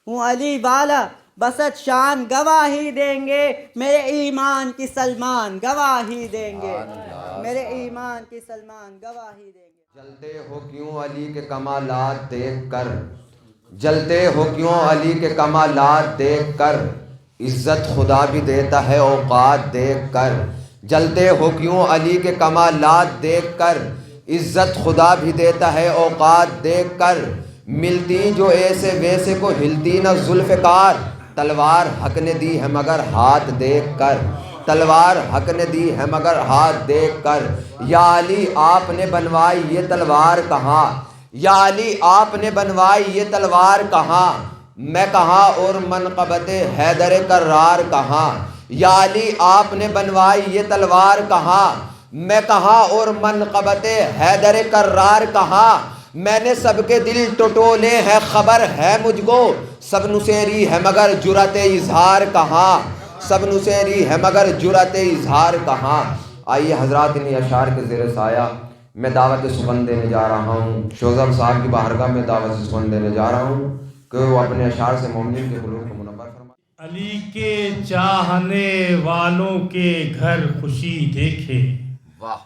ہوں علی والا بسط شان گواہی دیں گے، میرے ایمان کی سلمان گواہی دیں گے، میرے ایمان کی سلمان گواہی دیں گے۔ جلتے ہو کیوں علی کے کمالات دیکھ کر، جلتے ہو کیوں علی کے کمالات دیکھ کر، عزت خدا بھی دیتا ہے اوقات دیکھ کر، جلتے ہو کیوں علی کے کمالات دیکھ کر، عزت خدا بھی دیتا ہے اوقات دیکھ کر، ملتی جو ایسے ویسے کو ہلتی نہ ذوالفقار، تلوار حق نے دی ہے مگر ہاتھ دیکھ کر، تلوار حق نے دی ہے مگر ہاتھ دیکھ کر، یا علی آپ نے بنوائی یہ تلوار کہاں، یا علی آپ نے بنوائی یہ تلوار کہاں، میں کہاں اور منقبت حیدر کرار کہاں، یا علی آپ نے بنوائی یہ تلوار کہاں، میں کہاں اور منقبت حیدر کرار کہاں، میں نے سب کے دل ٹٹولے ہیں خبر ہے مجھ کو، سب نصیری ہے مگر جرأت اظہار کہاں، سب نصیری ہے مگر جرأت اظہار کہاں۔ آئیے حضرات انہی اشعار کے زیر سایہ میں دعوت سخن دینے جا رہا ہوں، شوذب صاحب کی بارگاہ میں دعوت سخن دینے جا رہا ہوں کہ وہ اپنے اشعار سے مومنین کے قلوب کو منور فرمائے۔ علی کے چاہنے والوں کے گھر خوشی دیکھے، واہ،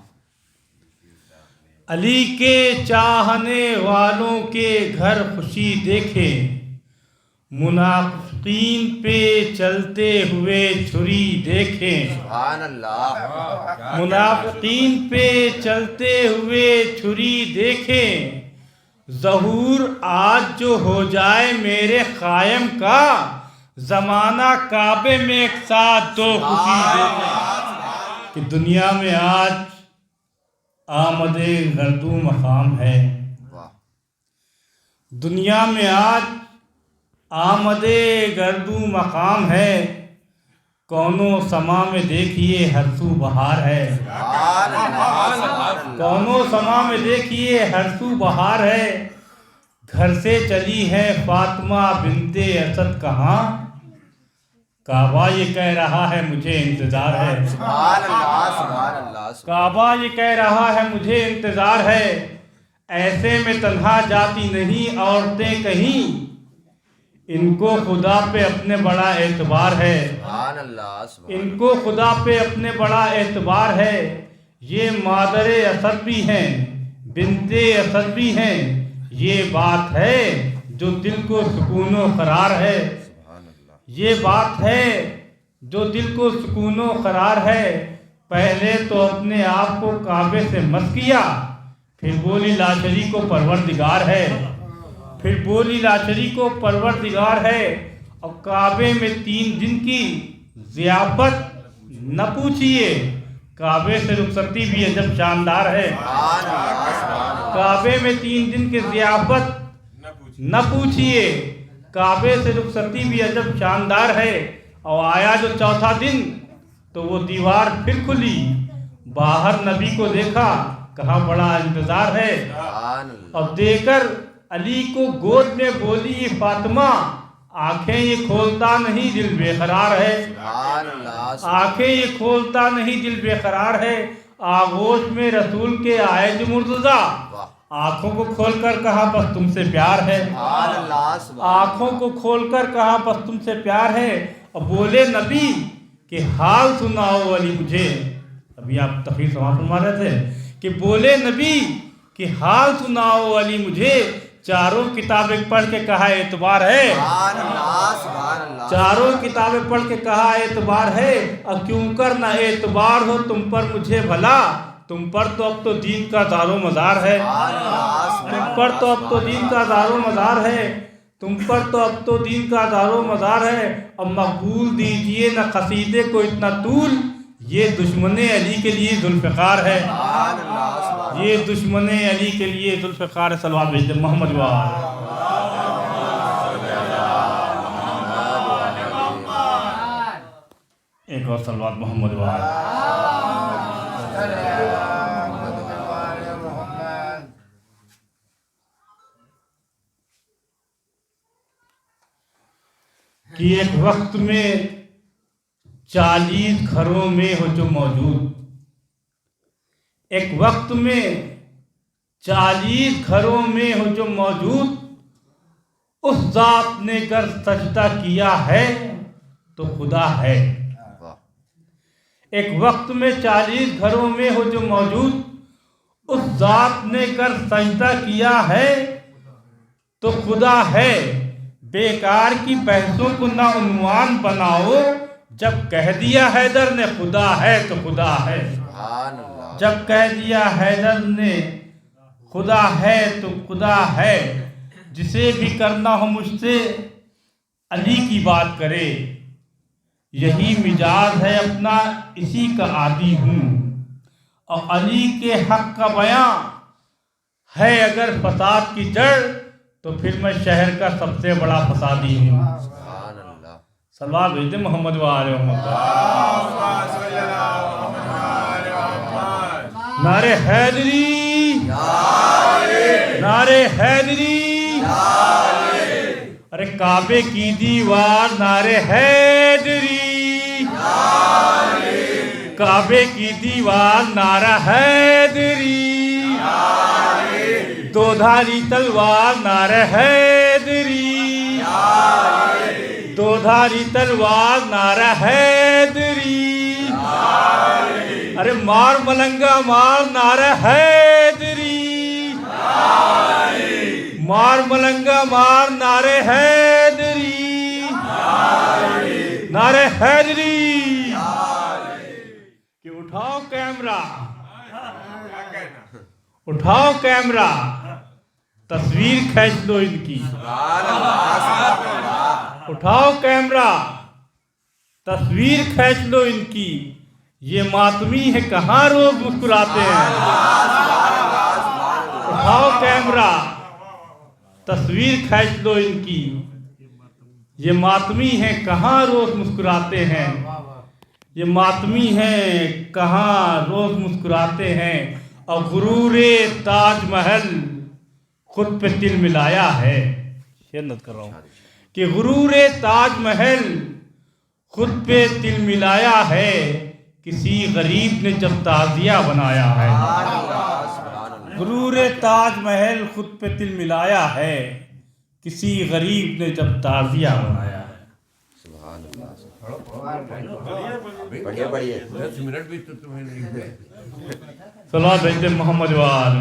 علی کے چاہنے والوں کے گھر خوشی دیکھے، منافقین پہ چلتے ہوئے چھری دیکھیں، سبحان اللہ، منافقین پہ چلتے ہوئے چھری دیکھیں، ظہور آج جو ہو جائے میرے قائم کا، زمانہ کعبے میں ایک ساتھ دو خوشی دیکھیں، کہ دنیا میں آج آمد گردو مقام ہے، دنیا میں آج آمد گردو مقام ہے، کونو سما میں دیکھیے ہر سو بہار ہے، کونو سما میں دیکھیے ہر سو بہار ہے، گھر سے چلی ہے فاطمہ بنت اسد کہاں، کعبہ یہ کہہ رہا ہے مجھے انتظار ہے، سبحان اللہ، سبحان اللہ، کعبہ یہ کہہ رہا ہے مجھے انتظار ہے، ایسے میں تنہا جاتی نہیں عورتیں کہیں، ان کو خدا پہ اپنے بڑا اعتبار ہے، سبحان اللہ سبحان ان کو خدا پہ اپنے بڑا اعتبار ہے۔ یہ مادر اسد بھی ہیں، بنت اسد بھی ہیں، یہ بات ہے جو دل کو سکون و قرار ہے، یہ بات ہے جو دل کو سکون و قرار ہے۔ پہلے تو اپنے آپ کو کعبے سے مس کیا، پھر بولی لا شریک کو پروردگار ہے، پھر بولی لا شریک کو پروردگار ہے۔ اور کعبے میں 3 دن کی ضیافت نہ پوچھئے، کعبے سے رخصتی بھی عجب شاندار ہے۔ کعبے میں 3 دن کی ضیافت نہ پوچھئے، کعبے سے رخصتی بھی عجب شاندار ہے۔ اور آیا جو 4تھا دن تو وہ دیوار پھر کھلی، باہر نبی کو دیکھا، کہا بڑا انتظار ہے۔ اور دے کر علی کو گود میں بولی یہ فاطمہ، آنکھیں یہ کھولتا نہیں دل بے قرار ہے، آنکھیں یہ کھولتا نہیں دل بے قرار ہے۔ آغوش میں رسول کے آئے جو مرتضیٰ، آنکھوں کو کھول کر کہا بس تم سے پیار ہے، آنکھوں کو کھول کر کہا بس تم سے پیار ہے۔ اور بولے نبی کہ حال سناؤ علی مجھے، ابھی آپ تفسیر سماعت فرما رہے تھے کہ بولے نبی کہ حال سناؤ علی مجھے، چاروں کتابیں پڑھ کے کہا اعتبار ہے، چاروں کتابیں پڑھ کے کہا اعتبار ہے۔ اور کیوں کر نہ اعتبار ہو تم پر مجھے بھلا، تم پر تو اب تو دین کا دار و مدار ہے، تم پر تو اب تو دین کا دار و مدار ہے، تم پر تو اب تو دین کا دار و مدار ہے۔ اب مقبول دیجئے نہ قصیدے کو اتنا طول، یہ دشمن علی کے لیے ذوالفقار ہے، یہ دشمن علی کے لیے ذوالفقار ہے۔ صلوات بھیج دیں محمد وآل۔ ایک اور صلوات محمد وآل۔ کہ ایک وقت میں 40 گھروں میں ہو جو موجود، ایک وقت میں 40 گھروں میں ہو جو موجود، اس ذات نے گر سجدہ کیا ہے تو خدا ہے۔ ایک وقت میں 40 گھروں میں ہو جو موجود، اس ذات نے گر سجدہ کیا ہے تو خدا ہے۔ بیکار کی بحثوں کو نہ عنوان بناؤ، جب کہہ دیا حیدر نے خدا ہے تو خدا ہے، جب کہہ دیا حیدر نے خدا ہے تو خدا ہے۔ جسے بھی کرنا ہو مجھ سے علی کی بات کرے، یہی مزاج ہے اپنا اسی کا عادی ہوں۔ اور علی کے حق کا بیاں ہے اگر فساد کی جڑ، تو پھر میں شہر کا سب سے بڑا فسادی ہوں۔ صلوات بھیج دیں محمد وآل محمد۔ نعرہ حیدری، نعرہ حیدری، ارے کعبے کی دیوار نعرہ حیدری، کعبے کی دیوار نعرہ حیدری، دو دھاری تلوار نعرہ حیدری، دو دھاری تلوار نعرہ حیدری، ارے مار ملنگا مار نعرہ حیدری، مار ملنگا مار نعرہ حیدری، نعرہ حیدری۔ کہ اٹھاؤ کیمرہ، اٹھاؤ کیمرہ، تصویر کھینچ لو ان کی، اٹھاؤ کیمرہ، تصویر کھینچ لو ان کی۔ یہ ماتمی ہے کہاں روز مسکراتے ہیں، اٹھاؤ کیمرہ، تصویر کھینچ لو ان کی۔ یہ ماتمی ہے کہاں روز مسکراتے ہیں، یہ ماتمی ہیں کہاں روز مسکراتے ہیں۔ اور غرور تاج محل خود پہ تل ملایا ہے، شہادت کر رہا ہوں کہ غرور تاج محل خود پہ تل ملایا ہے، کسی غریب نے جب تعزیہ بنایا ہے، غرور تاج محل خود پہ دل ملایا ہے، کسی غریب نے جب تعزیہ بنایا ہے۔ سبحان اللہ، بڑھیا بڑھیا، 10 منٹ بھی تو تمہیں نہیں دے۔ صلوات بھیجتے محمد وال۔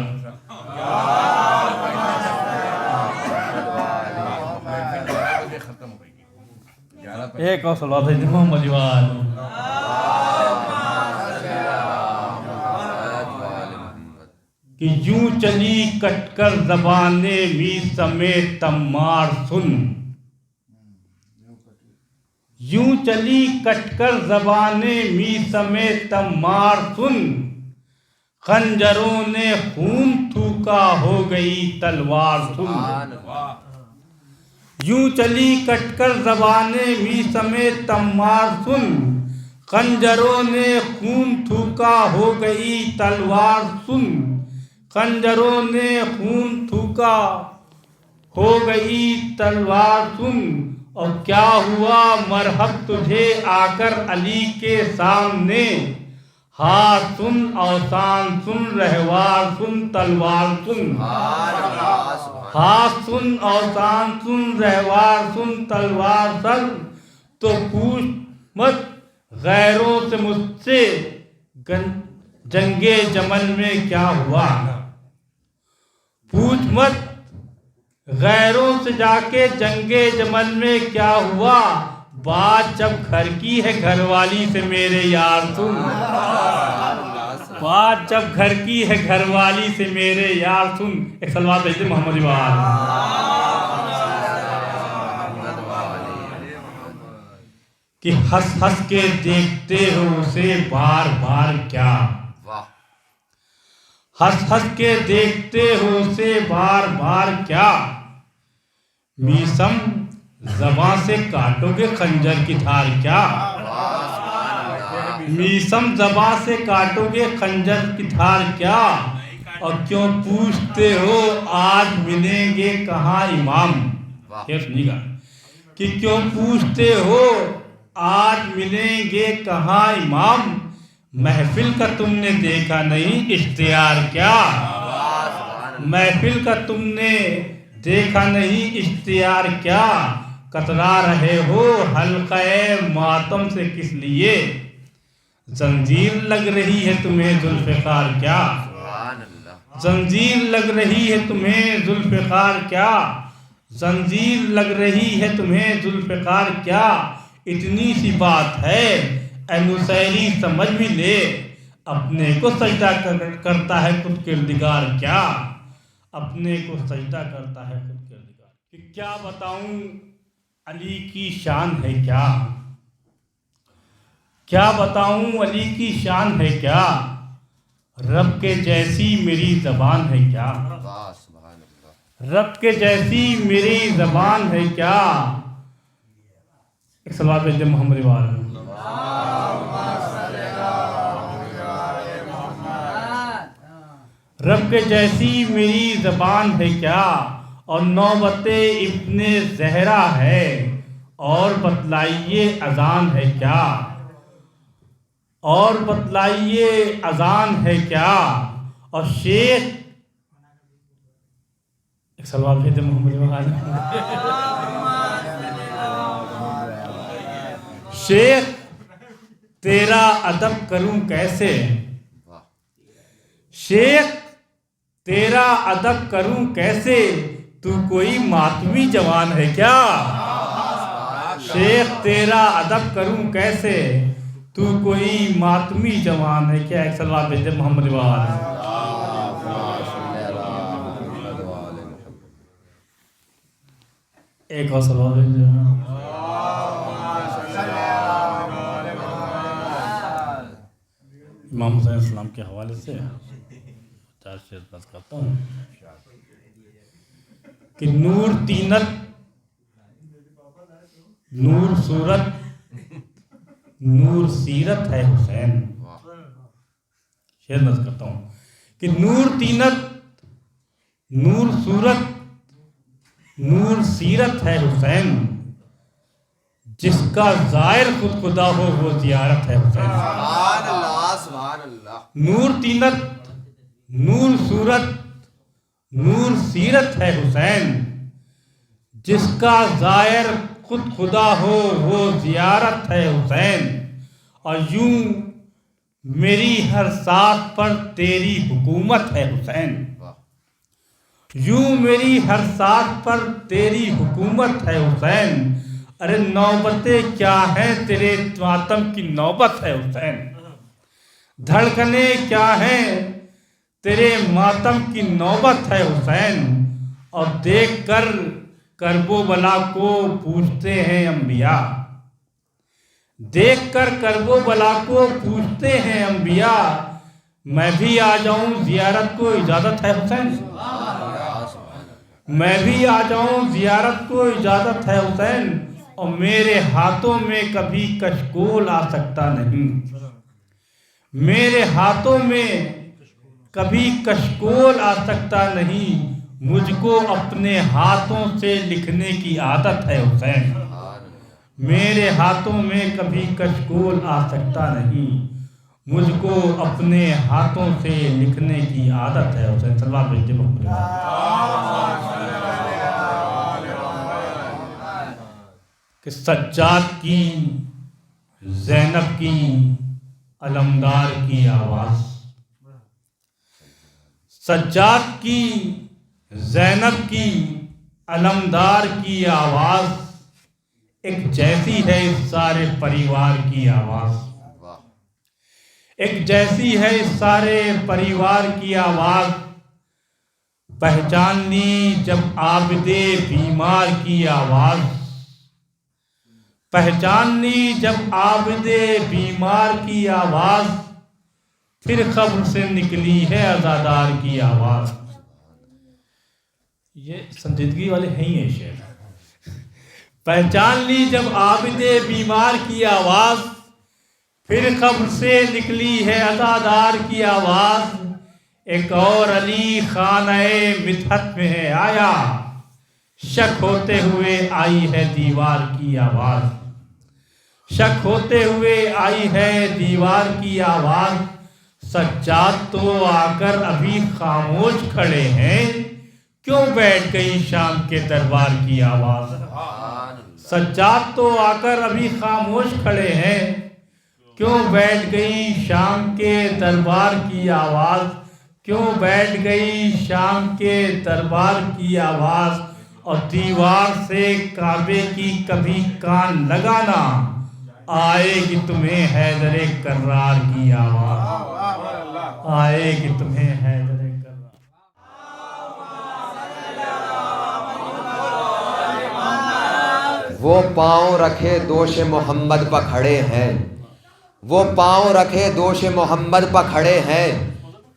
ایک اور صلوات بھیجتے محمد وال۔ کہ یوں چلی کٹ کر زبانِ میثم تمار سن، یوں چلی کٹ کر زبانِ میثم تمار سن، خنجروں نے خون تھوکا ہو گئی تلوار سن۔ یوں چلی کٹ کر زبانِ میثم تمار سن، خنجروں نے خون تھوکا ہو گئی تلوار سن، خنجروں نے خون تھوکا ہو گئی تلوار سن۔ اور کیا ہوا مرحب تجھے آ کر علی کے سامنے، ہاتھ سن اوسان سن رہوار سن تلوار سن، ہاتھ سن اوسان سن رہوار سن تلوار سن۔ تو پوچھ مت غیروں سے مجھ سے جنگ جمل میں کیا ہوا، پوچھ مت غیروں سے جا کے جنگ جمل میں کیا ہوا، بات جب گھر کی ہے گھر والی سے میرے یار سن، بات جب گھر کی ہے گھر والی سے میرے یار سن۔ ایک صلوات بھیجتے محمد وال۔ کہ ہنس ہنس کے دیکھتے ہو اسے بار بار کیا، ہنس ہنس کے دیکھتے ہو اسے بار بار کیا، میثم زباں سے کاٹو گے خنجر کی دھار کیا، میثم زباں سے کاٹو گے خنجر کی دھار کیا، اور کیوں پوچھتے ہو آج ملیں گے کہاں امام، یہ سنیے گا کہ کیوں پوچھتے ہو آج ملیں گے کہاں امام، محفل کا تم نے دیکھا نہیں اشتہار کیا، محفل کا تم نے دیکھا نہیں اشتہار کیا، کترا رہے ہو حلقہ ماتم سے کس لیے، زنجیر لگ رہی ہے تمہیں ذوالفقار کیا، زنجیر لگ رہی ہے تمہیں ذوالفقار کیا، زنجیر لگ رہی ہے تمہیں ذوالفقار کیا، اتنی سی بات ہے اے نصیری سمجھ بھی لے، اپنے کو سجدہ کرتا ہے خود کردگار کیا، اپنے کو سجدہ کرتا ہے خود کردگار، کہ کیا بتاؤں علی کی شان ہے کیا، کیا بتاؤں علی کی شان ہے کیا، رب کے جیسی میری زبان ہے کیا، رب کے جیسی میری زبان ہے کیا۔ ایک صلوات بھیجتے محمد وال۔ رب کے جیسی میری زبان ہے کیا، اور نوبت ابن زہرا ہے، اور بتلائیے اذان ہے کیا، اور بتلائیے اذان ہے کیا، اور شیخ ایک صلوات بھیجتے محمد وال۔ شیخ تیرا ادب کروں کیسے، شیخ تیرا ادب کروں کیسے، تو کوئی ماتمی جوان ہے کیا، شیخ تیرا ادب کروں کیسے، تو کوئی ماتمی جوان ہے کیا۔ ایک صلوات بھیجتے محمد وال۔ ایک اور صلوات بھیجتے امام حسین السلام کے حوالے سے چار شعر بات کرتا ہوں کہ نور تینت، نور صورت، نور سیرت ہے حسین، شعر بات کرتا ہوں کہ نور تینت، نور صورت، نور سیرت ہے حسین، جس کا ظاہر خود خدا ہو وہ زیارت ہے حسین۔ سبحان اللہ، سبحان اللہ۔ نور تینت، نور صورت، نور سیرت ہے حسین، جس کا ظاہر خود خدا ہو وہ زیارت ہے حسین، اور یوں میری ہر سانس پر تیری حکومت ہے حسین، یوں میری ہر سانس پر تیری حکومت ہے حسین، ارے نوبتیں کیا ہیں تیرے ماتم کی نوبت ہے حسین، دھڑکنیں کیا ہیں تیرے ماتم کی نوبت ہے حسین، اور دیکھ کر کرب و بلا کو پوچھتے ہیں انبیاء، دیکھ کر کرب و بلا کو پوچھتے ہیں انبیاء، میں بھی آ جاؤں زیارت کو اجازت ہے حسین، میں بھی آ جاؤں زیارت کو اجازت ہے حسین، اور میرے ہاتھوں میں کبھی کشکول آ سکتا نہیں، میرے ہاتھوں میں کبھی کشکول آ سکتا نہیں، مجھ کو اپنے ہاتھوں سے لکھنے کی عادت ہے حسین، میرے ہاتھوں میں کبھی کشکول آ سکتا نہیں، مجھ کو اپنے ہاتھوں سے لکھنے کی عادت ہے حسین۔ سلوات بھیجتے محمد کہ سجاد کی زینب کی علمدار کی آواز، سجاد کی زینب کی علمدار کی آواز ایک جیسی ہے اس سارے پریوار کی آواز، ایک جیسی ہے اس سارے پریوار کی آواز، پہچانی جب عابد بیمار کی آواز، پہچانی جب عابد بیمار کی آواز، پھر قبر سے نکلی ہے عزادار کی آواز۔ یہ سنجیدگی والے ہیں یہ شعر۔ پہچان لی جب عابد بیمار کی آواز، پھر قبر سے نکلی ہے عزادار کی آواز، ایک اور علی خانہ مدحت میں ہے آیا، شک ہوتے ہوئے آئی ہے دیوار کی آواز، شک ہوتے ہوئے آئی ہے دیوار کی آواز، سجاد تو آ کر ابھی خاموش کھڑے ہیں، کیوں بیٹھ گئی شام کے دربار کی آواز، سجاد تو آ کر ابھی خاموش کھڑے ہیں، کیوں بیٹھ گئی شام کے دربار کی آواز، کیوں بیٹھ گئی شام کے دربار کی آواز، اور دیوار سے کعبے کی کبھی کان لگانا، آئے گی تمہیں حیدر کرار کی آواز، آئے گی تمہیں حیدر کرار۔ وہ پاؤں رکھے دوش محمد پہ کھڑے ہیں، وہ پاؤں رکھے دوش محمد پہ کھڑے ہیں،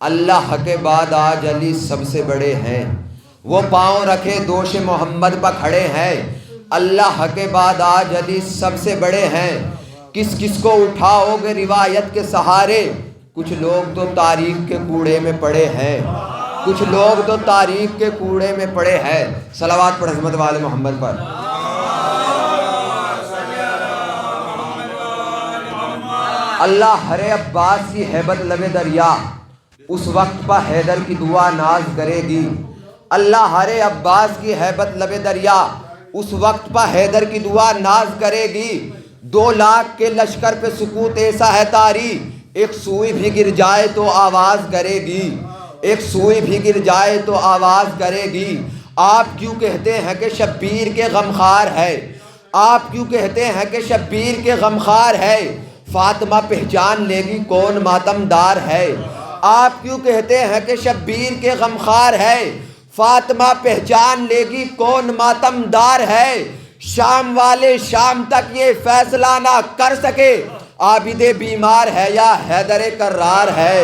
اللہ کے بعد آج علی سب سے بڑے ہیں، وہ پاؤں رکھے دوش محمد پہ کھڑے ہیں، اللہ کے بعد آج علی سب سے بڑے ہیں، کس کس کو اٹھاؤ گے روایت کے سہارے، کچھ لوگ تو تاریخ کے کوڑے میں پڑے ہیں، کچھ لوگ تو تاریخ کے کوڑے میں پڑے ہیں۔ صلوات پڑھ عظمت والے محمد پر۔ اللہ ہر عباس کی ہیبت لبے دریا، اس وقت پہ حیدر کی دعا ناز کرے گی، اللہ ہر عباس کی ہیبت لبے دریا، اس وقت پہ حیدر کی دعا ناز کرے گی، 2 لاکھ کے لشکر پہ سکوت ایسا ہے طاری، ایک سوئی بھی گر جائے تو آواز کرے گی، ایک سوئی بھی گر جائے تو آواز کرے گی۔ آپ کیوں کہتے ہیں کہ شبیر کے غمخوار ہے، آپ کیوں کہتے ہیں کہ شبیر کے غمخوار ہے، فاطمہ پہچان لے گی کون ماتم دار ہے، آپ کیوں کہتے ہیں کہ شبیر کے غمخوار ہے، فاطمہ پہچان لے گی کون ماتم دار ہے، شام والے شام تک یہ فیصلہ نہ کر سکے، عابد بیمار ہے یا حیدر کرار ہے،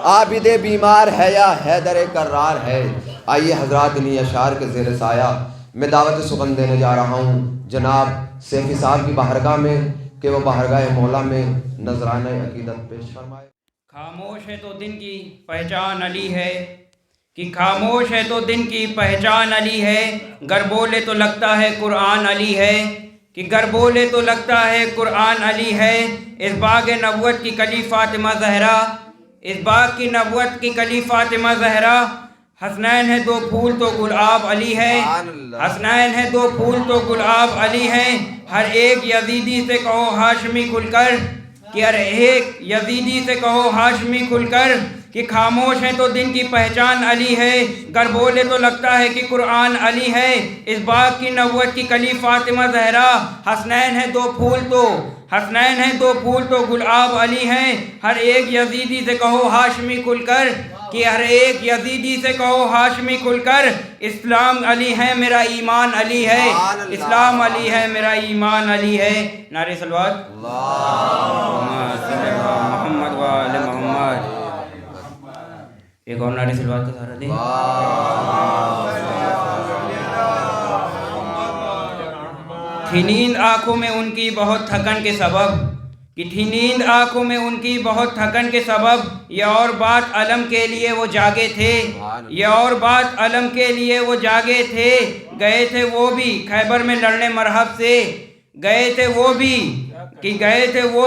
عابد بیمار ہے یا حیدر کرار ہے۔ آئیے حضرات انہی اشعار کے زیر سایہ میں دعوت سخن دینے جا رہا ہوں جناب سیفی صاحب کی بارگاہ میں کہ وہ بارگاہ مولا میں نذرانہ عقیدت پیش فرمائے۔ خاموش ہے تو دن کی پہچان علی ہے، کہ خاموش ہے تو دن کی پہچان علی ہے، گر بولے تو لگتا ہے قرآن علی ہے، کہ گر بولے تو لگتا ہے قرآن علی ہے، اس باغ نبوت کی کلی فاطمہ زہرا، اس باغ کی نبوت کی کلی فاطمہ زہرا، حسنین ہے دو پھول تو گلاب علی ہے، حسنین ہے دو پھول تو گلاب علی ہے، ہر ایک یزیدی سے کہو ہاشمی کھل کر، کہ ہر ایک یزیدی سے کہو ہاشمی کھل کر، کہ خاموش ہے تو دن کی پہچان علی ہے، گر بولے تو لگتا ہے کہ قرآن علی ہے، اس باغ کی نبوت کی کلی فاطمہ زہرا، حسنین ہے دو پھول تو گلاب علی ہیں، ہر ایک یزیدی سے کہو ہاشمی کھل کر، کہ ہر ایک یزیدی سے کہو ہاشمی کھل کر، اسلام علی ہے میرا ایمان علی ہے، اسلام علی ہے میرا ایمان علی ہے۔ نعرہ صلوات محمد و آل محمد۔ ایک اور نعرہ صلوات کا سہارا دیں۔ تھی نیند آنکھوں میں ان کی بہت تھکن کے سبب، کہ تھی نیند آنکھوں میں ان کی بہت تھکن کے سبب، یہ اور بات علم کے لیے وہ جاگے تھے، یہ اور بات علم کے لیے وہ جاگے تھے، گئے تھے وہ بھی خیبر میں لڑنے مرحب سے، گئے تھے وہ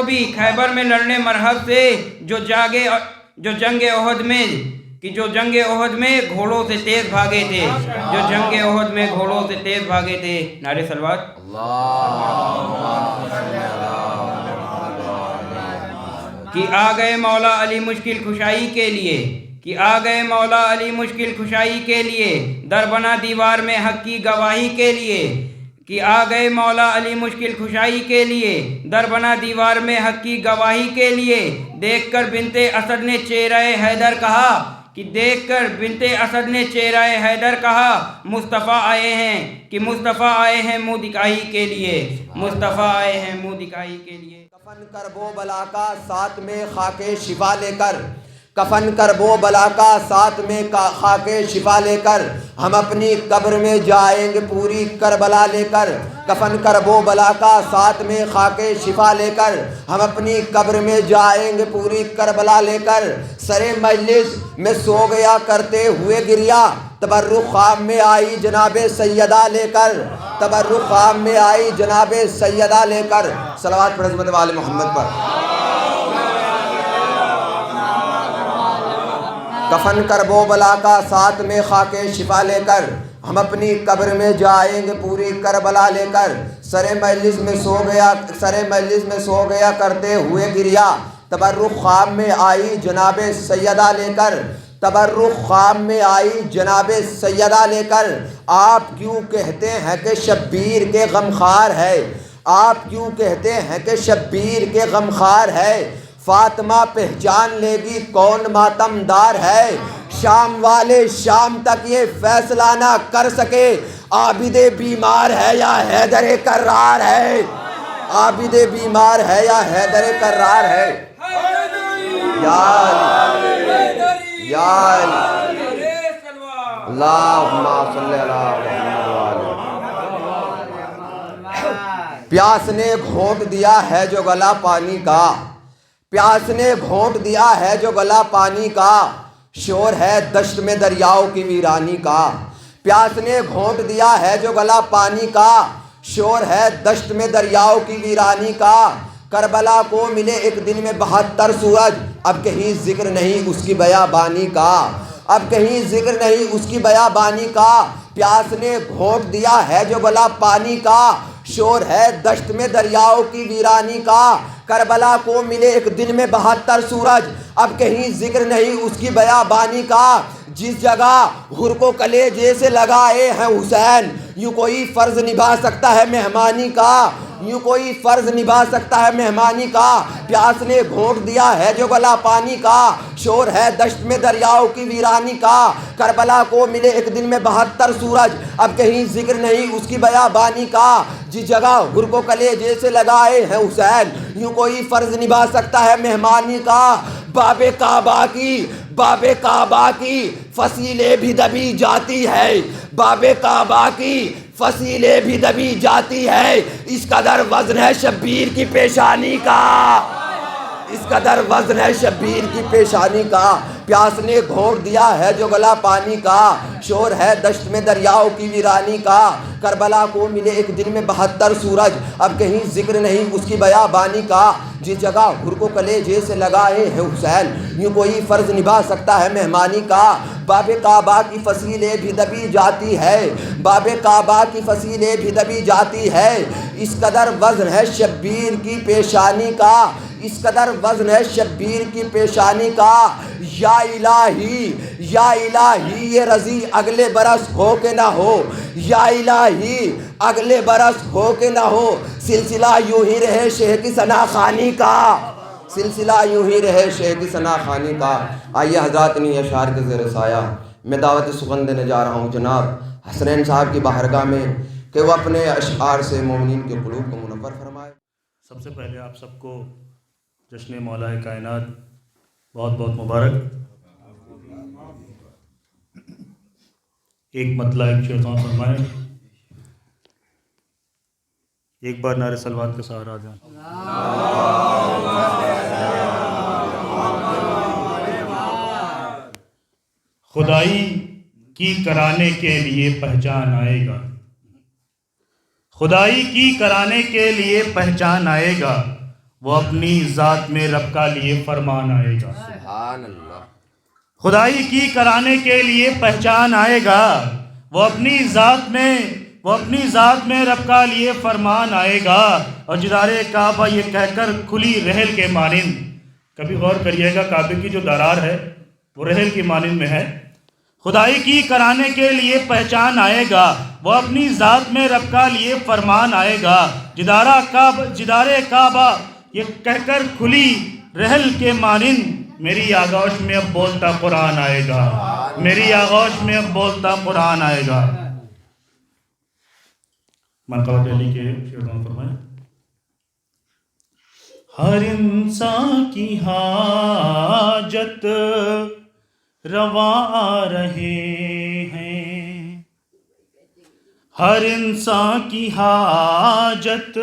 بھی خیبر میں لڑنے مرحب سے، جو جنگ احد میں گھوڑوں سے تیز بھاگے تھے، جو جنگ احد میں گھوڑوں سے تیز بھاگے تھے۔ نعرہ صلوات۔ کہ آ گئے مولا علی مشکل کشائی کے لیے، کہ آ گئے مولا علی مشکل کشائی کے لیے، در بنا دیوار میں حق کی گواہی کے لیے، کہ آ گئے مولا علی مشکل کشائی کے لیے، در بنا دیوار میں حق کی گواہی کے لیے، دیکھ کر بنت اسد نے چہرہ حیدر کہا، کہ دیکھ کر بنت اسد نے چہرہ حیدر کہا، مصطفیٰ آئے ہیں، کہ مصطفیٰ آئے ہیں منہ دکھائی کے لیے، مصطفیٰ آئے ہیں منہ دکھائی کے لیے۔ کفن کرب و بلا کا ساتھ میں خاک شفا لے کر، کفن کرب و بلا کا ساتھ میں خاک شفا لے کر، ہم اپنی قبر میں جائیں گے پوری کربلا لے کر، کفن کرب و بلا کا ساتھ میں خاک شفا لے کر، ہم اپنی قبر میں جائیں گے پوری کربلا لے کر، سرے مجلس میں سو گیا کرتے ہوئے گریا، تبرک خواب میں آئی جناب سیدہ لے کر، تبرک خواب میں آئی جناب سیدہ لے کر۔ صلوات پڑھ حضرت والے محمد پر۔ کفن کرب و بلا کا ساتھ میں خاک شفا لے کر، ہم اپنی قبر میں جائیں گے پوری کربلا لے کر، سرے مجلس میں سو گیا کرتے ہوئے گریا، تبرک خواب میں آئی جناب سیدہ لے کر، تبرک خواب میں آئی جناب سیدہ لے کر۔ آپ کیوں کہتے ہیں کہ شبیر کے غمخوار ہے، آپ کیوں کہتے ہیں کہ شبیر کے غمخوار ہے، فاطمہ پہچان لے گی کون ماتم دار ہے، شام والے شام تک یہ فیصلہ نہ کر سکے، عابد بیمار ہے یا حیدر کرار ہے، عابد بیمار ہے یا حیدر کرار ہے۔ یا علی یا علی اللہم صلی اللہ علیہ وسلم۔ پیاس نے گھونٹ دیا ہے جو گلا پانی کا، پیاس نے گھونٹ دیا ہے جو گلا پانی کا، شور ہے دشت میں دریاؤں کی ویرانی کا، پیاس نے گھونٹ دیا ہے جو گلا پانی کا، شور ہے دشت میں دریاؤں کی ویرانی کا، کربلا کو ملے ایک دن میں 72 سورج، اب کہیں ذکر نہیں اس کی بیابانی کا، اب کہیں ذکر نہیں اس کی بیابانی کا، پیاس نے گھونٹ دیا ہے جو گلا پانی کا، شور ہے دشت میں دریاؤں کی ویرانی کا، کربلا کو ملے ایک دن میں 72 سورج، اب کہیں ذکر نہیں اس کی بیابانی کا، جس جگہ حر کو کلیجے سے لگائے ہیں حسین، یوں کوئی فرض نبھا سکتا ہے مہمانی کا، یوں کوئی فرض نبھا سکتا ہے مہمانی کا، پیاس نے گھونٹ دیا ہے جو گلا پانی کا، شور ہے دشت میں دریاؤں کی ویرانی کا، کربلا کو ملے ایک دن میں 72 سورج، اب کہیں ذکر نہیں اس کی بیابانی کا، جس جگہ حر کو کلیجے سے لگائے ہیں حسین، یوں کوئی فرض نبھا سکتا ہے مہمانی کا، باب کعبہ کی فصیلیں بھی دبی جاتی ہے، باب کعبہ کی فصیلیں بھی دبی جاتی ہے، اس قدر وزن ہے شبیر کی پیشانی کا، اس قدر وزن ہے شبیر کی پیشانی کا، پیاس نے گھونٹ دیا ہے جو گلا پانی کا، شور ہے دشت میں دریاؤں کی ویرانی کا، کربلا کو ملے ایک دن میں 72 سورج، اب کہیں ذکر نہیں اس کی بیابانی کا، جس جگہ حر کو کلیجے سے لگائے ہیں حسین، یوں کوئی فرض نبھا سکتا ہے مہمانی کا؟ باب کعبہ کی فصیلیں بھی دبی جاتی ہے، باب کعبہ کی فصیلیں بھی دبی جاتی ہے، اس قدر وزن ہے شبیر کی پیشانی کا، اس قدر وزن ہے شبیر کی پیشانی کا۔ یا الہی یا الہی یہ رضی اگلے برس ہو کہ نہ ہو، یا الہی اگلے برس ہو کہ نہ ہو، سلسلہ یوں ہی رہے شیخ کی ثنا خوانی کا، سلسلہ یوں ہی رہے شیخ کی ثنا خوانی کا۔ آئیے حضرات انہی اشعار کے زیر سایہ میں دعوت سخن دینے جا رہا ہوں جناب حسنین صاحب کی بارگاہ میں کہ وہ اپنے اشعار سے مومنین کے قلوب کو منور فرمائے۔ سب سے پہلے آپ سب کو جشن مولا کائنات بہت بہت مبارک۔ ایک مطلع ایک شعر فرمائیں، ایک بار نعرہ صلوات کا سہارا دیں۔ خدائی کی کرانے کے لیے پہچان آئے گا، خدائی کی کرانے کے لیے پہچان آئے گا، وہ اپنی ذات میں رب کا لیے فرمان آئے گا۔ سبحان اللہ۔ خدائی کی کرانے کے لیے پہچان آئے گا، وہ اپنی ذات میں رب کا لیے فرمان آئے گا، اور جدار کعبہ یہ کہہ کر کھلی رحل کے مانند۔ کبھی غور کریے گا کعبے کی جو درار ہے وہ رحل کی مانند میں ہے۔ خدائی کی کرانے کے لیے پہچان آئے گا، وہ اپنی ذات میں رب کا لیے فرمان آئے گا، جدار کعبہ یہ کہہ کر کھلی رحل کے مانند۔ میری آغوش میں اب بولتا قرآن آئے گا، میری آغوش میں اب بولتا قرآن آئے گا۔ منقبت علی کے شعر فرمائیں۔ ہر انسان کی حاجت روا آ رہے ہیں، ہر انسان کی حاجت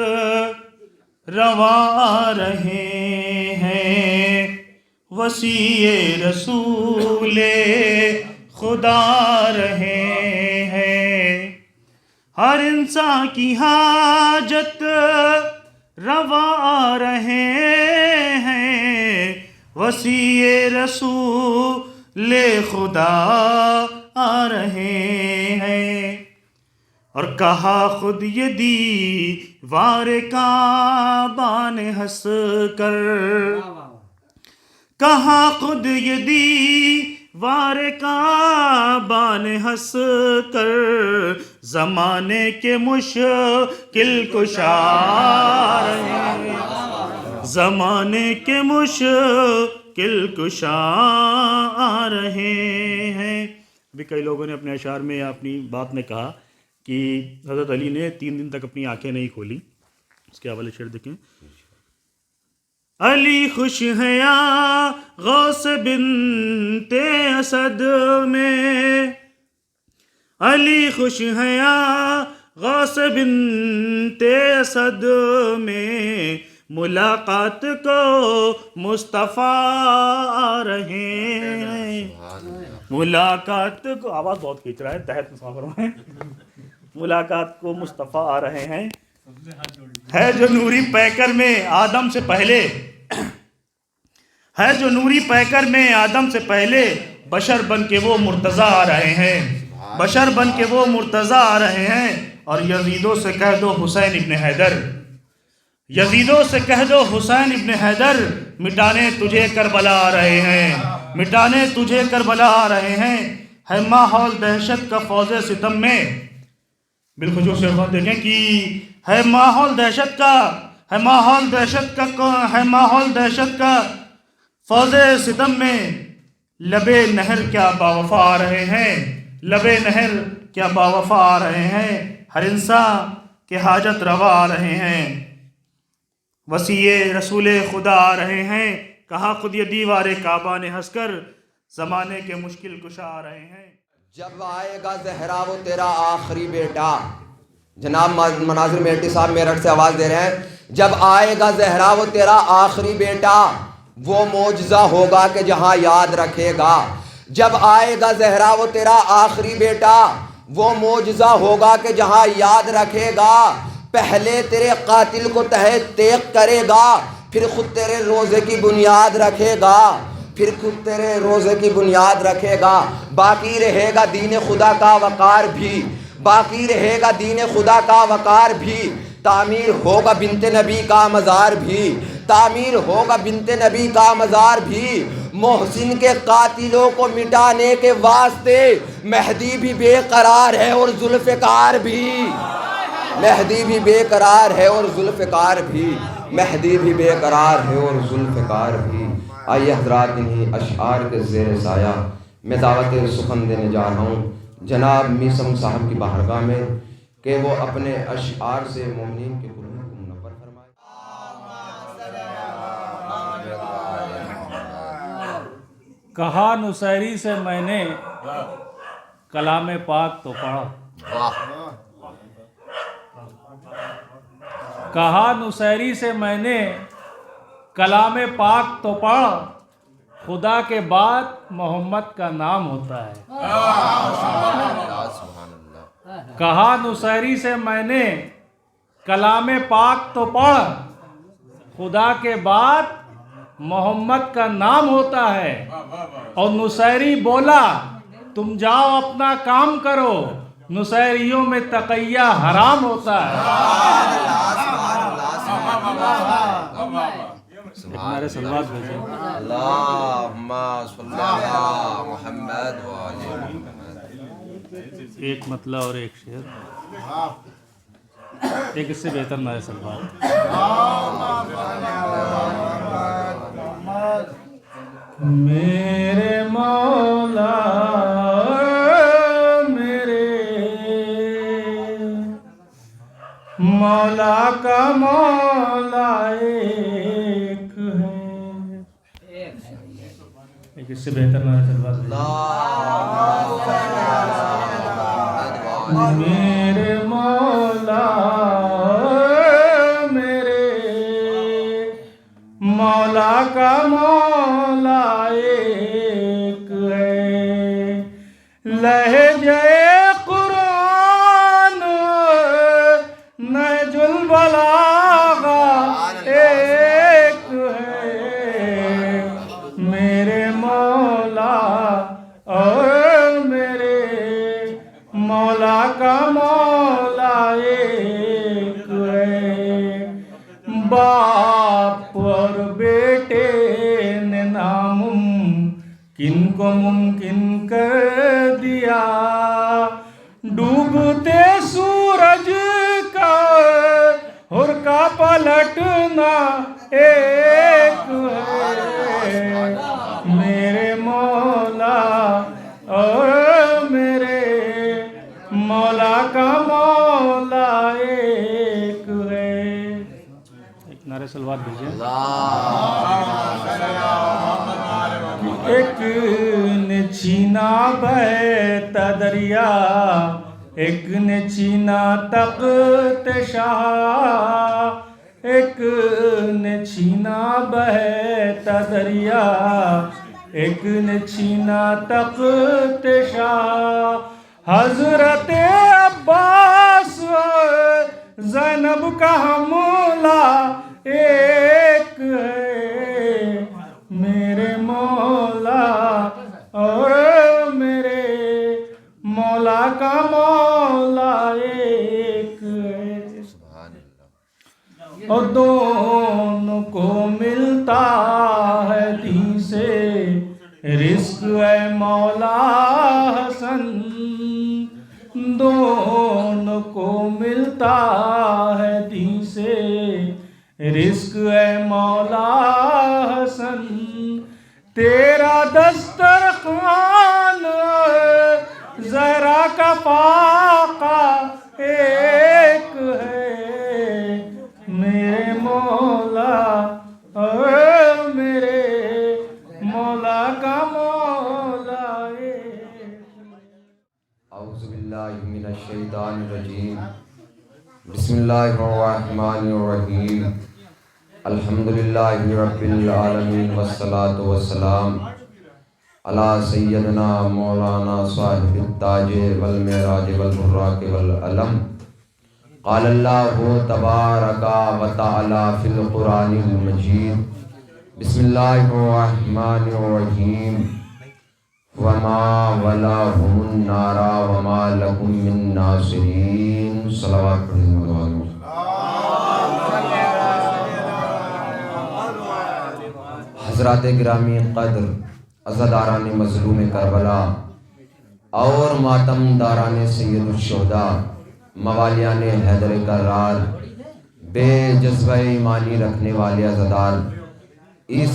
روا آ رہے ہیں، وسیع رسول خدا رہے ہیں، ہر انسان کی حاجت روا آ رہے ہیں، وسیع رسول خدا آ رہے ہیں۔ اور کہا خود یہ دیوار کعبہ نے ہنس کر، کہا خود یہ دیوار کعبہ نے ہنس کر، زمانے کے مشکل کشا رہے ہیں، زمانے کے مشکل کشا آ رہے ہیں۔ ابھی کئی لوگوں نے اپنے اشعار میں یا اپنی بات میں کہا کہ حضرت علی نے 3 دن تک اپنی آنکھیں نہیں کھولی۔ اس کے حوالے شعر دیکھیں۔ علی خوش ہے یا غوث بنت اسد میں، علی خوش ہے یا غوث بنت اسد میں، ملاقات کو مصطفیٰ آ رہے ہیں، ملاقات کو، آواز بہت کھینچ رہا ہے، تحت فرمائیں، ملاقات کو مصطفیٰ آ رہے ہیں۔ ہے جو نوری پیکر میں آدم سے پہلے، ہے جو نوری پیکر میں آدم سے پہلے، بشر بن کے وہ مرتضیٰ آ رہے ہیں، بشر بن کے وہ مرتضیٰ آ رہے ہیں۔ اور یزیدوں سے کہہ دو حسین ابن حیدر، یزیدوں سے کہہ دو حسین ابن حیدر، مٹانے تجھے کربلا آ رہے ہیں، مٹانے تجھے کربلا آ رہے ہیں۔ ہے ماحول دہشت کا فوز ستم میں، بالخصوص سے دیکھیں کہ ہے ماحول دہشت کا، ہے ماحول دہشت کا، ہے ماحول دہشت کا فوز ستم میں، لبے نہر کیا باوفا آ رہے ہیں، لبے نہر کیا باوفا آ رہے ہیں، ہر انسان کے حاجت روا آ رہے ہیں، وسیع رسول خدا آ رہے ہیں۔ کہا خود یہ دیوار کعبہ نے ہنس کر، زمانے کے مشکل کشا آ رہے ہیں۔ جب آئے گا زہرا وہ تیرا آخری بیٹا، جناب مناظر میٹی صاحب میرٹھ سے آواز دے رہے ہیں، جب آئے گا زہرا وہ تیرا آخری بیٹا، وہ معجزہ ہوگا کہ جہاں یاد رکھے گا۔ جب آئے گا زہرا وہ تیرا آخری بیٹا، وہ معجزہ ہوگا کہ جہاں یاد رکھے گا۔ پہلے تیرے قاتل کو تہہ تیغ کرے گا، پھر خود تیرے روزے کی بنیاد رکھے گا، پھر خود تیرے روزے کی بنیاد رکھے گا۔ باقی رہے گا دین خدا کا وقار بھی، باقی رہے گا دین خدا کا وقار بھی، تعمیر ہوگا بنت نبی کا مزار بھی، تعمیر ہوگا بنت نبی کا مزار بھی۔ محسن کے قاتلوں کو مٹانے کے واسطے مہدی بھی بے قرار ہے اور ذوالفقار بھی، مہدی بھی بے قرار ہے اور ذوالفقار بھی، مہدی بھی بے قرار ہے اور ذوالفقار بھی۔ آئیے حضرات انہیں اشعار کے زیر سایہ میں دعوت سخن دینے جا رہا ہوں جناب میثم صاحب کی بارگاہ میں کہ وہ اپنے اشعار سے مومنین کے قلوب کو منور فرمائے۔ کہا نصیری سے میں نے کلام پاک تو پڑھا، کہا نصیری سے میں نے کلام پاک تو پڑھا، خدا کے بعد محمد کا نام ہوتا ہے۔ کہا نصیری سے میں نے کلام پاک تو پڑھا، خدا کے بعد محمد کا نام ہوتا ہے۔ اور نصیری بولا تم جاؤ اپنا کام کرو، نصیریوں میں تقیہ حرام ہوتا ہے۔ ہمارے سلوات بھیجیں۔ اللہم صلی علی محمد وآل محمد۔ ایک مطلع اور ایک شعر، ایک اس سے بہتر نہ ہے سلوات۔ میرے مولا میرے مولا کا مولا ایک ہے، ایک اس سے بہتر نہ ہے سلوات۔ میرے مولا میرے مولا کا مولا ایک ہے، لہجہ قرآن نہج البلاغہ ایک ہے، میرے مولا اور میرے مولا کا مولا ایک ہے۔ باپ اور بیٹے نے ناممکن کو ممکن کر دیا، ڈوبتے سورج کا ہر کا پلٹنا ایک ہے، میرے مولا اور میرے مولا کا مولا ایک ہے۔ ایک نعرہ سلوات بھیجیں۔ ایک نے چھینا بہتا دریا، ایک نے چھینا تخت شاہ، ایک نے چھینا بہتا دریا، ایک نے چھینا تخت شاہ۔ حضرت عباس زینب کا حملہ ایک ہے، میرے مولا اور میرے مولا کا مولا ایک ہے۔ اور دونوں کو ملتا ہے دین سے رزق اے مولا حسن، دونوں کو ملتا ہے دین سے رزق اے مولا حسن، تیرا دسترخوان زہرا کا فاقہ ایک ہے، میرے مولا اور میرے مولا کا مولا ایک۔ اعوذ باللہ من الشیطان الرجیم، بسم اللہ الرحمن الرحیم، الحمدللہ رب العالمین والصلاة والسلام علی سیدنا مولانا صاحب التاج والمعراج والبراق والعلم قال اللہ تبارک و تعالی فی القرآن المجید بسم اللہ الرحمن الرحیم وما ولاهم النار وما لكم من ناصرین صلوات حضرات گرامی قدر، عزاداران مظلوم کربلا اور ماتم داران سید الشہداء، موالیان حیدر کرار، بے جذبہ ایمانی رکھنے والے عزادار، اس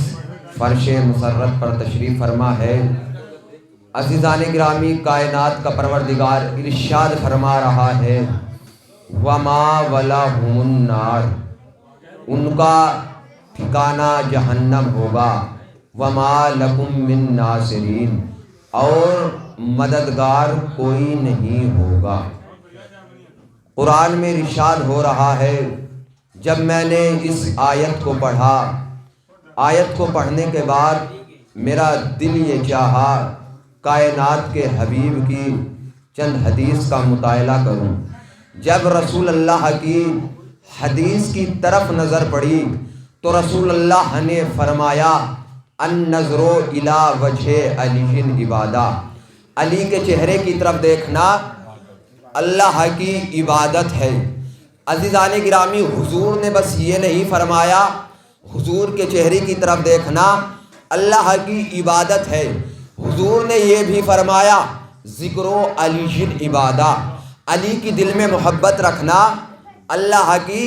فرش مسرت پر تشریف فرما ہے۔ عزیزان گرامی، کائنات کا پروردگار ارشاد فرما رہا ہے وما ولاهم النار، ان کا ٹھکانہ جہنم ہوگا، وما لکم من ناصرین، اور مددگار کوئی نہیں ہوگا۔ قرآن میں ارشاد ہو رہا ہے، جب میں نے اس آیت کو پڑھا، آیت کو پڑھنے کے بعد میرا دل یہ چاہا کائنات کے حبیب کی چند حدیث کا مطالعہ کروں۔ جب رسول اللہ کی حدیث کی طرف نظر پڑی تو رسول اللہ نے فرمایا النظر الی وجہ علی عبادہ، علی کے چہرے کی طرف دیکھنا اللہ کی عبادت ہے۔ عزیزان گرامی، حضور نے بس یہ نہیں فرمایا حضور کے چہرے کی طرف دیکھنا اللہ کی عبادت ہے، حضور نے یہ بھی فرمایا ذکر علی عبادہ، علی کی دل میں محبت رکھنا اللہ کی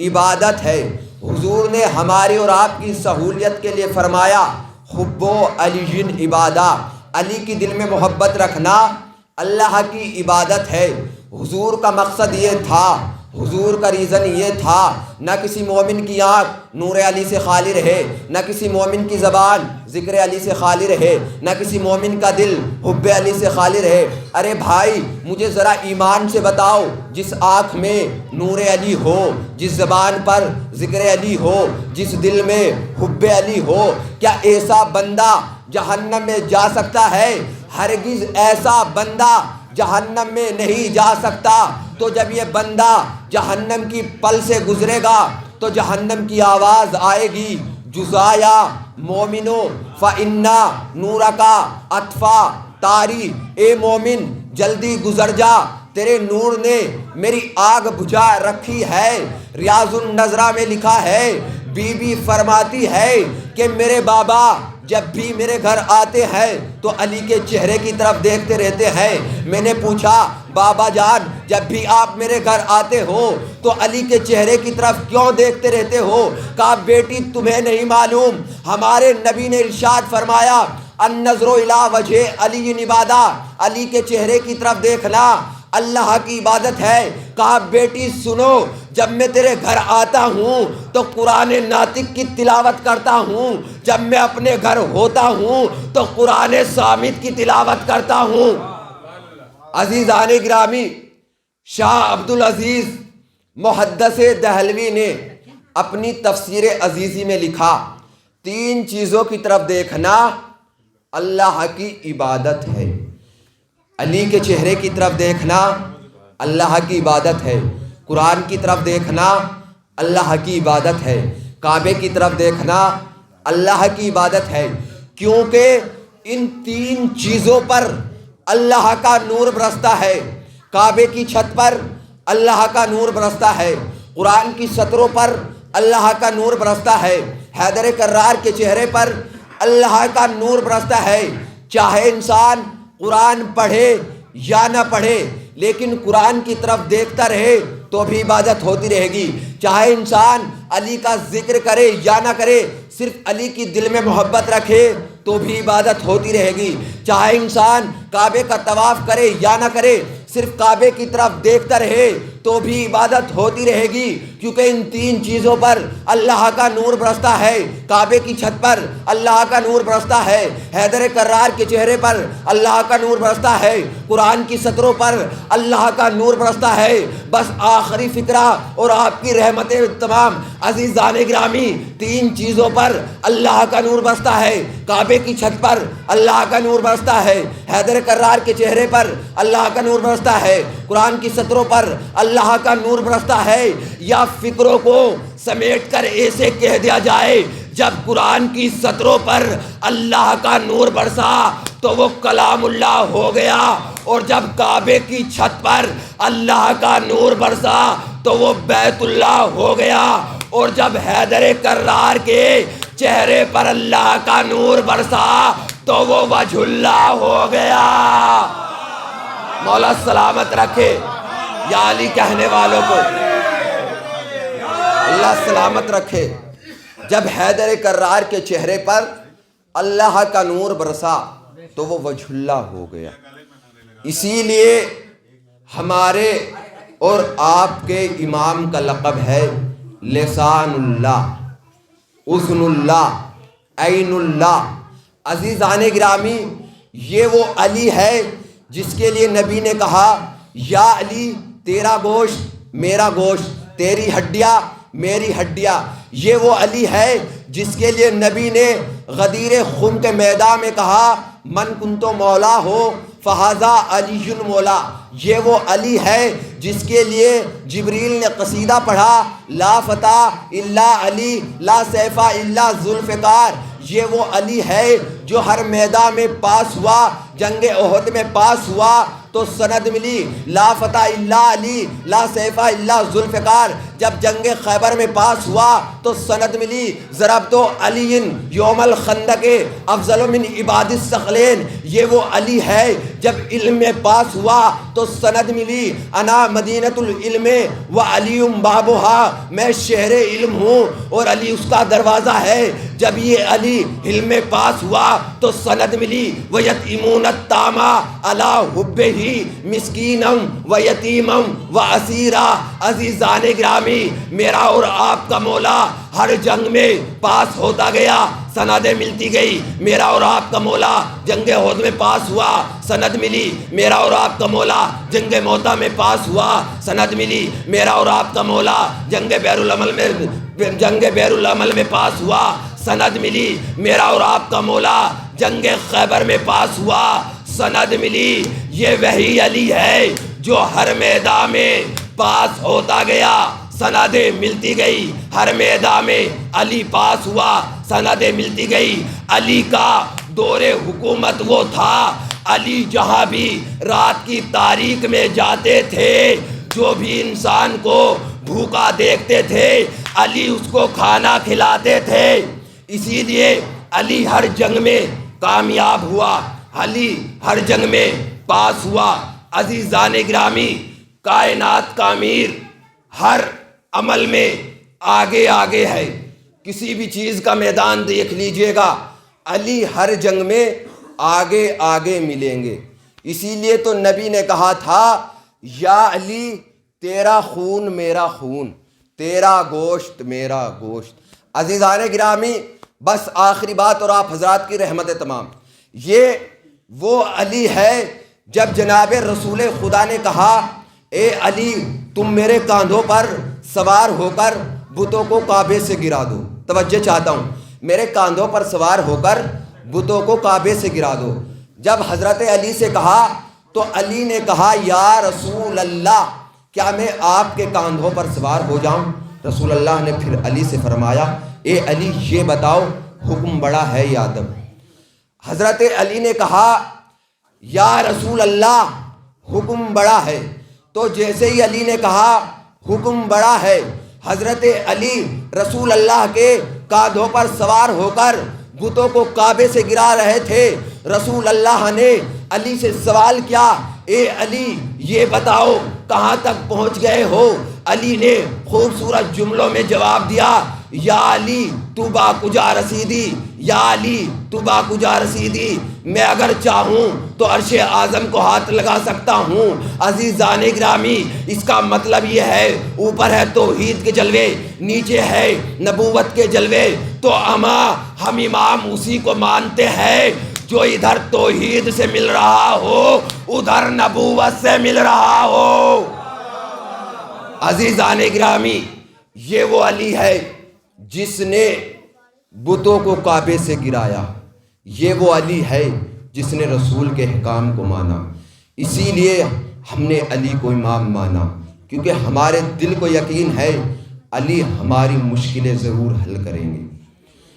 عبادت ہے۔ حضور نے ہماری اور آپ کی سہولیت کے لیے فرمایا حب علی عبادہ، علی کی دل میں محبت رکھنا اللہ کی عبادت ہے۔ حضور کا مقصد یہ تھا، حضور کا ریزن یہ تھا، نہ کسی مومن کی آنکھ نور علی سے خالی رہے، نہ کسی مومن کی زبان ذکر علی سے خالی رہے، نہ کسی مومن کا دل حب علی سے خالی رہے۔ ارے بھائی، مجھے ذرا ایمان سے بتاؤ، جس آنکھ میں نور علی ہو، جس زبان پر ذکر علی ہو، جس دل میں حب علی ہو، کیا ایسا بندہ جہنم میں جا سکتا ہے؟ ہرگز ایسا بندہ جہنم میں نہیں جا سکتا۔ تو جب یہ بندہ جہنم کی پل سے گزرے گا تو جہنم کی آواز آئے گی جزایا مومنو فإنا نورکا اطفا تاری، اے مومن جلدی گزر جا، تیرے نور نے میری آگ بجھا رکھی ہے۔ ریاض النظرہ میں لکھا ہے، بی بی فرماتی ہے کہ میرے بابا جب بھی میرے گھر آتے ہیں تو علی کے چہرے کی طرف دیکھتے رہتے ہیں۔ میں نے پوچھا بابا جان، جب بھی آپ میرے گھر آتے ہو تو علی کے چہرے کی طرف کیوں دیکھتے رہتے ہو؟ کہا بیٹی تمہیں نہیں معلوم، ہمارے نبی نے ارشاد فرمایا النظر الی وجہ علی عبادہ، علی کے چہرے کی طرف دیکھنا اللہ کی عبادت ہے۔ کہا بیٹی سنو، جب میں تیرے گھر آتا ہوں تو قرآن ناطق کی تلاوت کرتا ہوں، جب میں اپنے گھر ہوتا ہوں تو قرآن صامت کی تلاوت کرتا ہوں۔ عزیزان گرامی، شاہ عبدالعزیز محدث دہلوی نے اپنی تفسیر عزیزی میں لکھا، تین چیزوں کی طرف دیکھنا اللہ کی عبادت ہے۔ علی کے چہرے کی طرف دیکھنا اللہ کی عبادت ہے، قرآن کی طرف دیکھنا اللہ کی عبادت ہے، کعبے کی طرف دیکھنا اللہ کی عبادت ہے، کیونکہ ان تین چیزوں پر اللہ کا نور برستا ہے۔ کعبے کی چھت پر اللہ کا نور برستا ہے، قرآن کی سطروں پر اللہ کا نور برستا ہے، حیدر کرار کے چہرے پر اللہ کا نور برستا ہے۔ چاہے انسان قرآن پڑھے یا نہ پڑھے لیکن قرآن کی طرف دیکھتا رہے تو بھی عبادت ہوتی رہے گی۔ چاہے انسان علی کا ذکر کرے یا نہ کرے، صرف علی کی دل میں محبت رکھے تو بھی عبادت ہوتی رہے گی۔ چاہے انسان کعبے کا طواف کرے یا نہ کرے، صرف کعبے کی طرف دیکھتا رہے تو بھی عبادت ہوتی رہے گی، کیونکہ ان تین چیزوں پر اللہ کا نور برستا ہے۔ کعبے کی چھت پر اللہ کا نور برستا ہے، حیدر کرار کے چہرے پر اللہ کا نور برستا ہے، قرآن کی سطروں پر اللہ کا نور برستا ہے۔ بس آخری فکرہ اور آپ کی رحمتیں تمام عزیزان گرامی، تین چیزوں پر اللہ کا نور برستا ہے۔ کعبے کی چھت پر اللہ کا نور برستا ہے، حیدر کرار کے چہرے پر اللہ کا نور برستا ہے، قرآن کی سطروں پر اللہ کا نور برستا ہے، یا فکروں کو سمیٹ کر ایسے کہہ دیا جائے جب قرآن کی سطروں پر اللہ کا نور برسا تو وہ کلام اللہ ہو گیا، اور جب کعبے کی چھت پر اللہ کا نور برسا تو وہ بیت اللہ ہو گیا، اور جب حیدر کرار کے چہرے پر اللہ کا نور برسا تو وہ وجہ اللہ ہو گیا۔ مولا سلامت رکھے یا علی کہنے والوں کو، اللہ سلامت رکھے۔ جب حیدر کرار کے چہرے پر اللہ کا نور برسا تو وہ وجہ اللہ ہو گیا۔ اسی لیے ہمارے اور آپ کے امام کا لقب ہے لسان اللہ، اذن اللہ، عین اللہ۔ عزیزان گرامی، یہ وہ علی ہے جس کے لیے نبی نے کہا یا علی تیرا گوشت میرا گوشت، تیری ہڈیاں میری ہڈیاں۔ یہ وہ علی ہے جس کے لیے نبی نے غدیر خم کے میدان میں کہا من کنتو مولا ہو فہذا علی مولا۔ یہ وہ علی ہے جس کے لیے جبریل نے قصیدہ پڑھا لا فتح الا علی لا سیف الا ذوالفقار۔ یہ وہ علی ہے جو ہر میدان میں پاس ہوا، جنگ احد میں پاس ہوا تو سند ملی لا فتح الا علی لا سیف الا ذوالفقار۔ جب جنگ خیبر میں پاس ہوا تو سند ملی ضربت علی یوم الخندق افضل من عباد الثقلین۔ یہ وہ علی ہے جب علم میں پاس ہوا تو سند ملی انا مدینۃ العلم و علی بابها، میں شہر علم ہوں اور علی اس کا دروازہ ہے۔ جب یہ علی علم میں پاس ہوا تو سند ملی ویتیمون الطعام علی حبہ مسکینا و یتیما و اسیرا۔ عزیزان گرامی، میرا اور آپ کا مولا ہر جنگ میں پاس ہوتا گیا، سندیں ملتی گئی۔ میرا اور آپ کا مولا جنگ احد میں پاس ہوا، سند ملی۔ میرا اور آپ کا مولا جنگ موتا میں پاس ہوا، سند ملی۔ میرا اور آپ کا مولا جنگ بیر العمل میں پاس ہوا، سند ملی۔ میرا اور آپ کا مولا جنگ خیبر میں پاس ہوا، سند ملی۔ یہ وہی علی ہے جو ہر میدان میں پاس ہوتا گیا، سندیں ملتی گئی۔ ہر میدان میں علی پاس ہوا، سندیں ملتی گئی۔ علی کا دور حکومت وہ تھا، علی جہاں بھی رات کی تاریک میں جاتے تھے، جو بھی انسان کو بھوکا دیکھتے تھے علی اس کو کھانا کھلاتے تھے۔ اسی لیے علی ہر جنگ میں کامیاب ہوا، علی ہر جنگ میں پاس ہوا۔ عزیزان گرامی، کائنات کا امیر ہر عمل میں آگے آگے ہے۔ کسی بھی چیز کا میدان دیکھ لیجئے گا، علی ہر جنگ میں آگے آگے ملیں گے۔ اسی لیے تو نبی نے کہا تھا یا علی تیرا خون میرا خون، تیرا گوشت میرا گوشت۔ عزیزان گرامی، بس آخری بات اور آپ حضرات کی رحمت تمام، یہ وہ علی ہے جب جناب رسول خدا نے کہا اے علی تم میرے کاندھوں پر سوار ہو کر بتوں کو کعبے سے گرا دو۔ توجہ چاہتا ہوں، میرے کاندھوں پر سوار ہو کر بتوں کو کعبے سے گرا دو۔ جب حضرت علی سے کہا تو علی نے کہا یا رسول اللہ کیا میں آپ کے کاندھوں پر سوار ہو جاؤں؟ رسول اللہ نے پھر علی سے فرمایا اے علی یہ بتاؤ حکم بڑا ہے یا ادب؟ حضرت علی نے کہا یا رسول اللہ حکم بڑا ہے۔ تو جیسے ہی علی نے کہا حکم بڑا ہے، حضرت علی رسول اللہ کے کاندھوں پر سوار ہو کر بتوں کو کعبے سے گرا رہے تھے۔ رسول اللہ نے علی سے سوال کیا اے علی یہ بتاؤ کہاں تک پہنچ گئے ہو؟ علی نے خوبصورت جملوں میں جواب دیا یا علی تو با کجا رسیدی، یا علی تو با کجا رسیدی، میں اگر چاہوں تو عرش اعظم کو ہاتھ لگا سکتا ہوں۔ عزیزان گرامی، اس کا مطلب یہ ہے اوپر ہے توحید کے جلوے، نیچے ہے نبوت کے جلوے، تو ہم امام اسی کو مانتے ہیں جو ادھر توحید سے مل رہا ہو ادھر نبوت سے مل رہا ہو۔ عزیزان گرامی، یہ وہ علی ہے جس نے بتوں کو کعبے سے گرایا، یہ وہ علی ہے جس نے رسول کے حکام کو مانا۔ اسی لیے ہم نے علی کو امام مانا، کیونکہ ہمارے دل کو یقین ہے علی ہماری مشکلیں ضرور حل کریں گے۔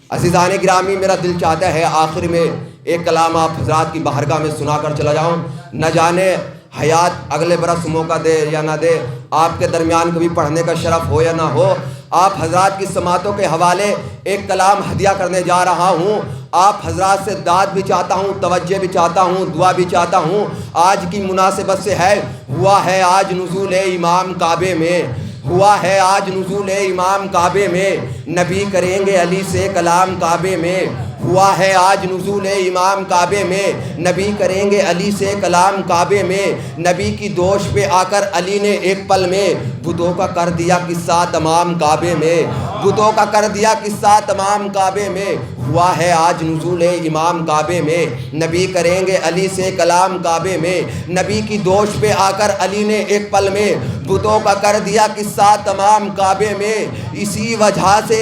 عزیزان گرامی، میرا دل چاہتا ہے آخر میں ایک کلام آپ حضرات کی بارگاہ میں سنا کر چلا جاؤں، نہ جانے حیات اگلے برس موقع دے یا نہ دے، آپ کے درمیان کبھی پڑھنے کا شرف ہو یا نہ ہو۔ آپ حضرات کی سماعتوں کے حوالے ایک کلام ہدیہ کرنے جا رہا ہوں۔ آپ حضرات سے داد بھی چاہتا ہوں، توجہ بھی چاہتا ہوں، دعا بھی چاہتا ہوں۔ آج کی مناسبت سے ہے، ہوا ہے آج نزول امام کعبے میں، ہوا ہے آج نزول امام کعبے میں، نبی کریں گے علی سے کلام کعبے میں، ہوا ہے آج نزول امام کعبے میں، نبی کریں گے علی سے کلام کعبے میں۔ نبی کی دوش پہ آ کر علی نے ایک پل میں بتوں کا کر دیا قصہ تمام کعبے میں، بتوں کا کر دیا قصہ تمام کعبے میں، ہوا ہے آج نزول امام کعبے میں، نبی کریں گے علی سے کلام کعبے میں۔ نبی کی دوش پہ آ کر علی نے ایک پل میں بتوں کا کر دیا قصہ تمام کعبے میں۔ اسی وجہ سے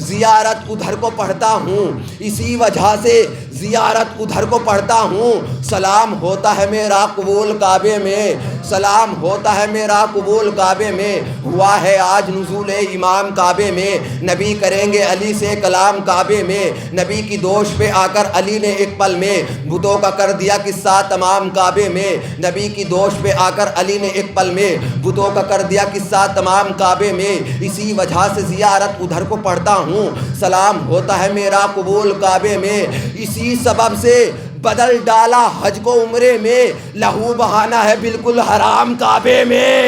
زیارت ادھر کو پڑھتا ہوں، اسی وجہ سے زیارت ادھر کو پڑھتا ہوں۔ سلام ہوتا ہے میرا قبول کعبے میں، سلام ہوتا ہے میرا قبول کعبے میں، ہوا ہے آج نزول امام کعبے میں، نبی کریں گے علی سے کلام کعبے میں۔ نبی کی دوش پہ آ کر علی نے ایک پل میں بتوں کا کر دیا قصہ تمام کعبے میں، نبی کی دوش پہ آ کر علی نے ایک پل میں بتوں کا کر دیا قصہ تمام کعبے میں۔ اسی وجہ سے زیارت ادھر کو پڑھتا ہوں، سلام ہوتا ہے میرا قبول کعبے میں۔ اسی سبب سے بدل ڈالا حج کو عمرے میں، لہو بہانا ہے بالکل حرام کعبے میں،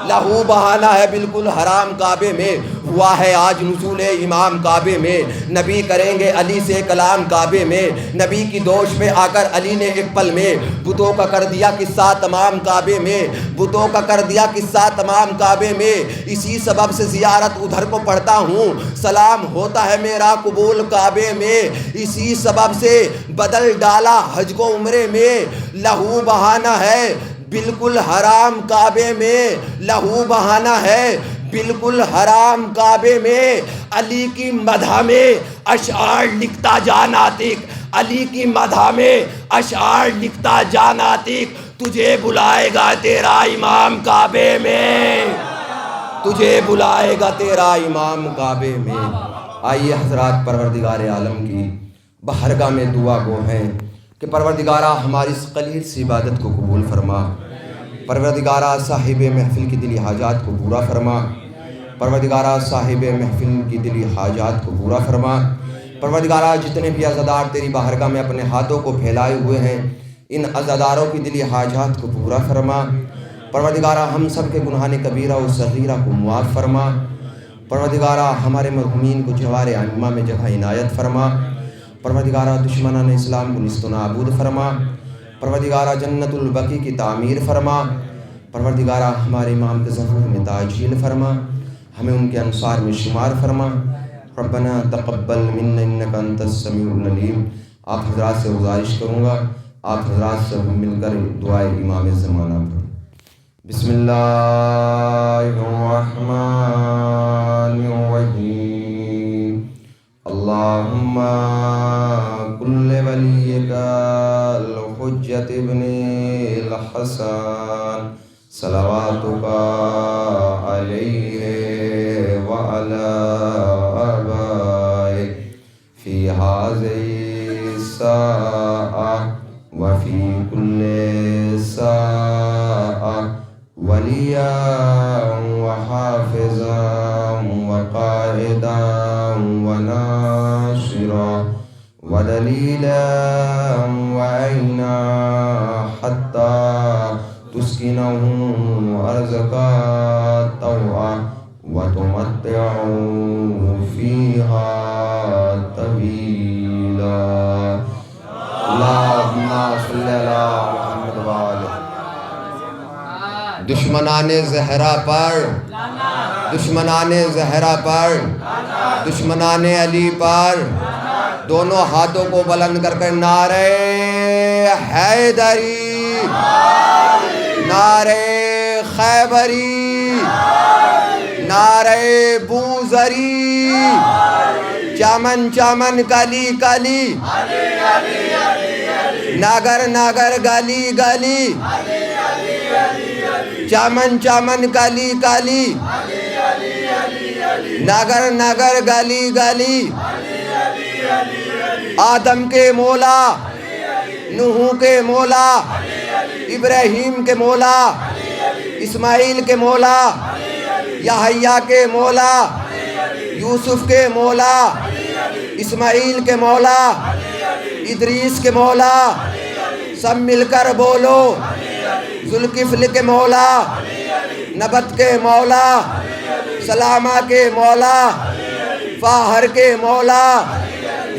لہو بہانا ہے بالکل حرام کعبے میں، ہوا ہے آج نزول امام کعبے میں، نبی کریں گے علی سے کلام کعبے میں۔ نبی کی دوش میں آ کر علی نے ایک پل میں بتوں کا کر دیا قصہ تمام کعبے میں، بتوں کا کر دیا قصہ تمام کعبے میں۔ اسی سبب سے زیارت ادھر کو پڑھتا ہوں، سلام ہوتا ہے میرا قبول کعبے میں۔ اسی سبب سے بدل ڈالا حج کو عمرے میں، لہو بہانا ہے بالکل حرام کعبے میں، لہو بہانا ہے بالکل حرام کعبے میں۔ علی کی مدح میں اشعار لکھتا جا ناطق، علی کی مدح میں اشعار لکھتا جا ناطق، تجھے بلائے گا تیرا امام کعبے میں، تجھے بلائے گا تیرا امام کعبے میں۔ آئیے حضرات پروردگار عالم کی بارگاہ میں دعا گو ہیں کہ پروردگارہ ہماری اس قلیل سی عبادت کو قبول فرما، پروردگارہ صاحب محفل کی دلی حاجات کو پورا فرما، پروردگارہ صاحب محفل کی دلی حاجات کو پورا فرما۔ پروردگارہ جتنے بھی عزادار تیری بارگاہ میں اپنے ہاتھوں کو پھیلائے ہوئے ہیں، ان عزاداروں کی دلی حاجات کو پورا فرما۔ پروردگارہ ہم سب کے گناہان کبیرہ و صغیرہ کو معاف فرما۔ پروردگارہ ہمارے مرحومین کو جوار ائمہ میں جگہ عنایت فرما۔ پروردگارہ دشمنان اسلام کو نیست و نابود فرما۔ پروردگارہ جنت البقیع کی تعمیر فرما۔ پروردگارہ ہمارے امام کے ظہور میں تعجیل فرما، ہمیں ان کے انصار میں شمار فرما۔ ربنا تقبل منا انک انت السمیع العلیم۔ آپ حضرات سے گزارش کروں گا، آپ حضرات سے مل کر دعائے امام زمانہ پڑھیں۔ بسم اللہ الرحمن الرحیم۔ اللہم کل ولیک الحجۃ ابن الحسن صلواتک علیہ وعلی آبائہ فی ہذہ الساعۃ وفی کل ساعۃ ولیٰ وحافظا وقائدا وناصرا ودلیلا وعینا حتی تسکنہ ارضک طوعا وتمتعہ فیہا طویلا۔ اللہم صلی علی محمد وآلہ۔ دشمنان زہرا پر، دشمنان زہرا پر، دشمنان علی پر، دونوں ہاتھوں کو بلند کر کر نعرہ حیدری، نعرہ خیبری، نعرہ بوذری، چمن چمن کلی کلی، نگر نگر گلی گلی، چامن چامن کالی کالی نگر نگر گلی گلی آدم کے مولا نوح کے مولا ابراہیم کے مولا اسماعیل کے مولا یحییٰ کے مولا یوسف کے مولا اسماعیل کے مولا ادریس کے مولا سب مل کر بولو ذوالکفل کے مولا نبت کے مولا سلامہ کے مولا فاہر کے مولا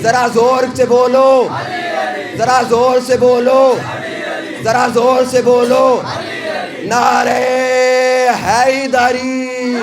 ذرا زور سے بولو ذرا زور سے بولو ذرا زور سے بولو نعرہ حیدری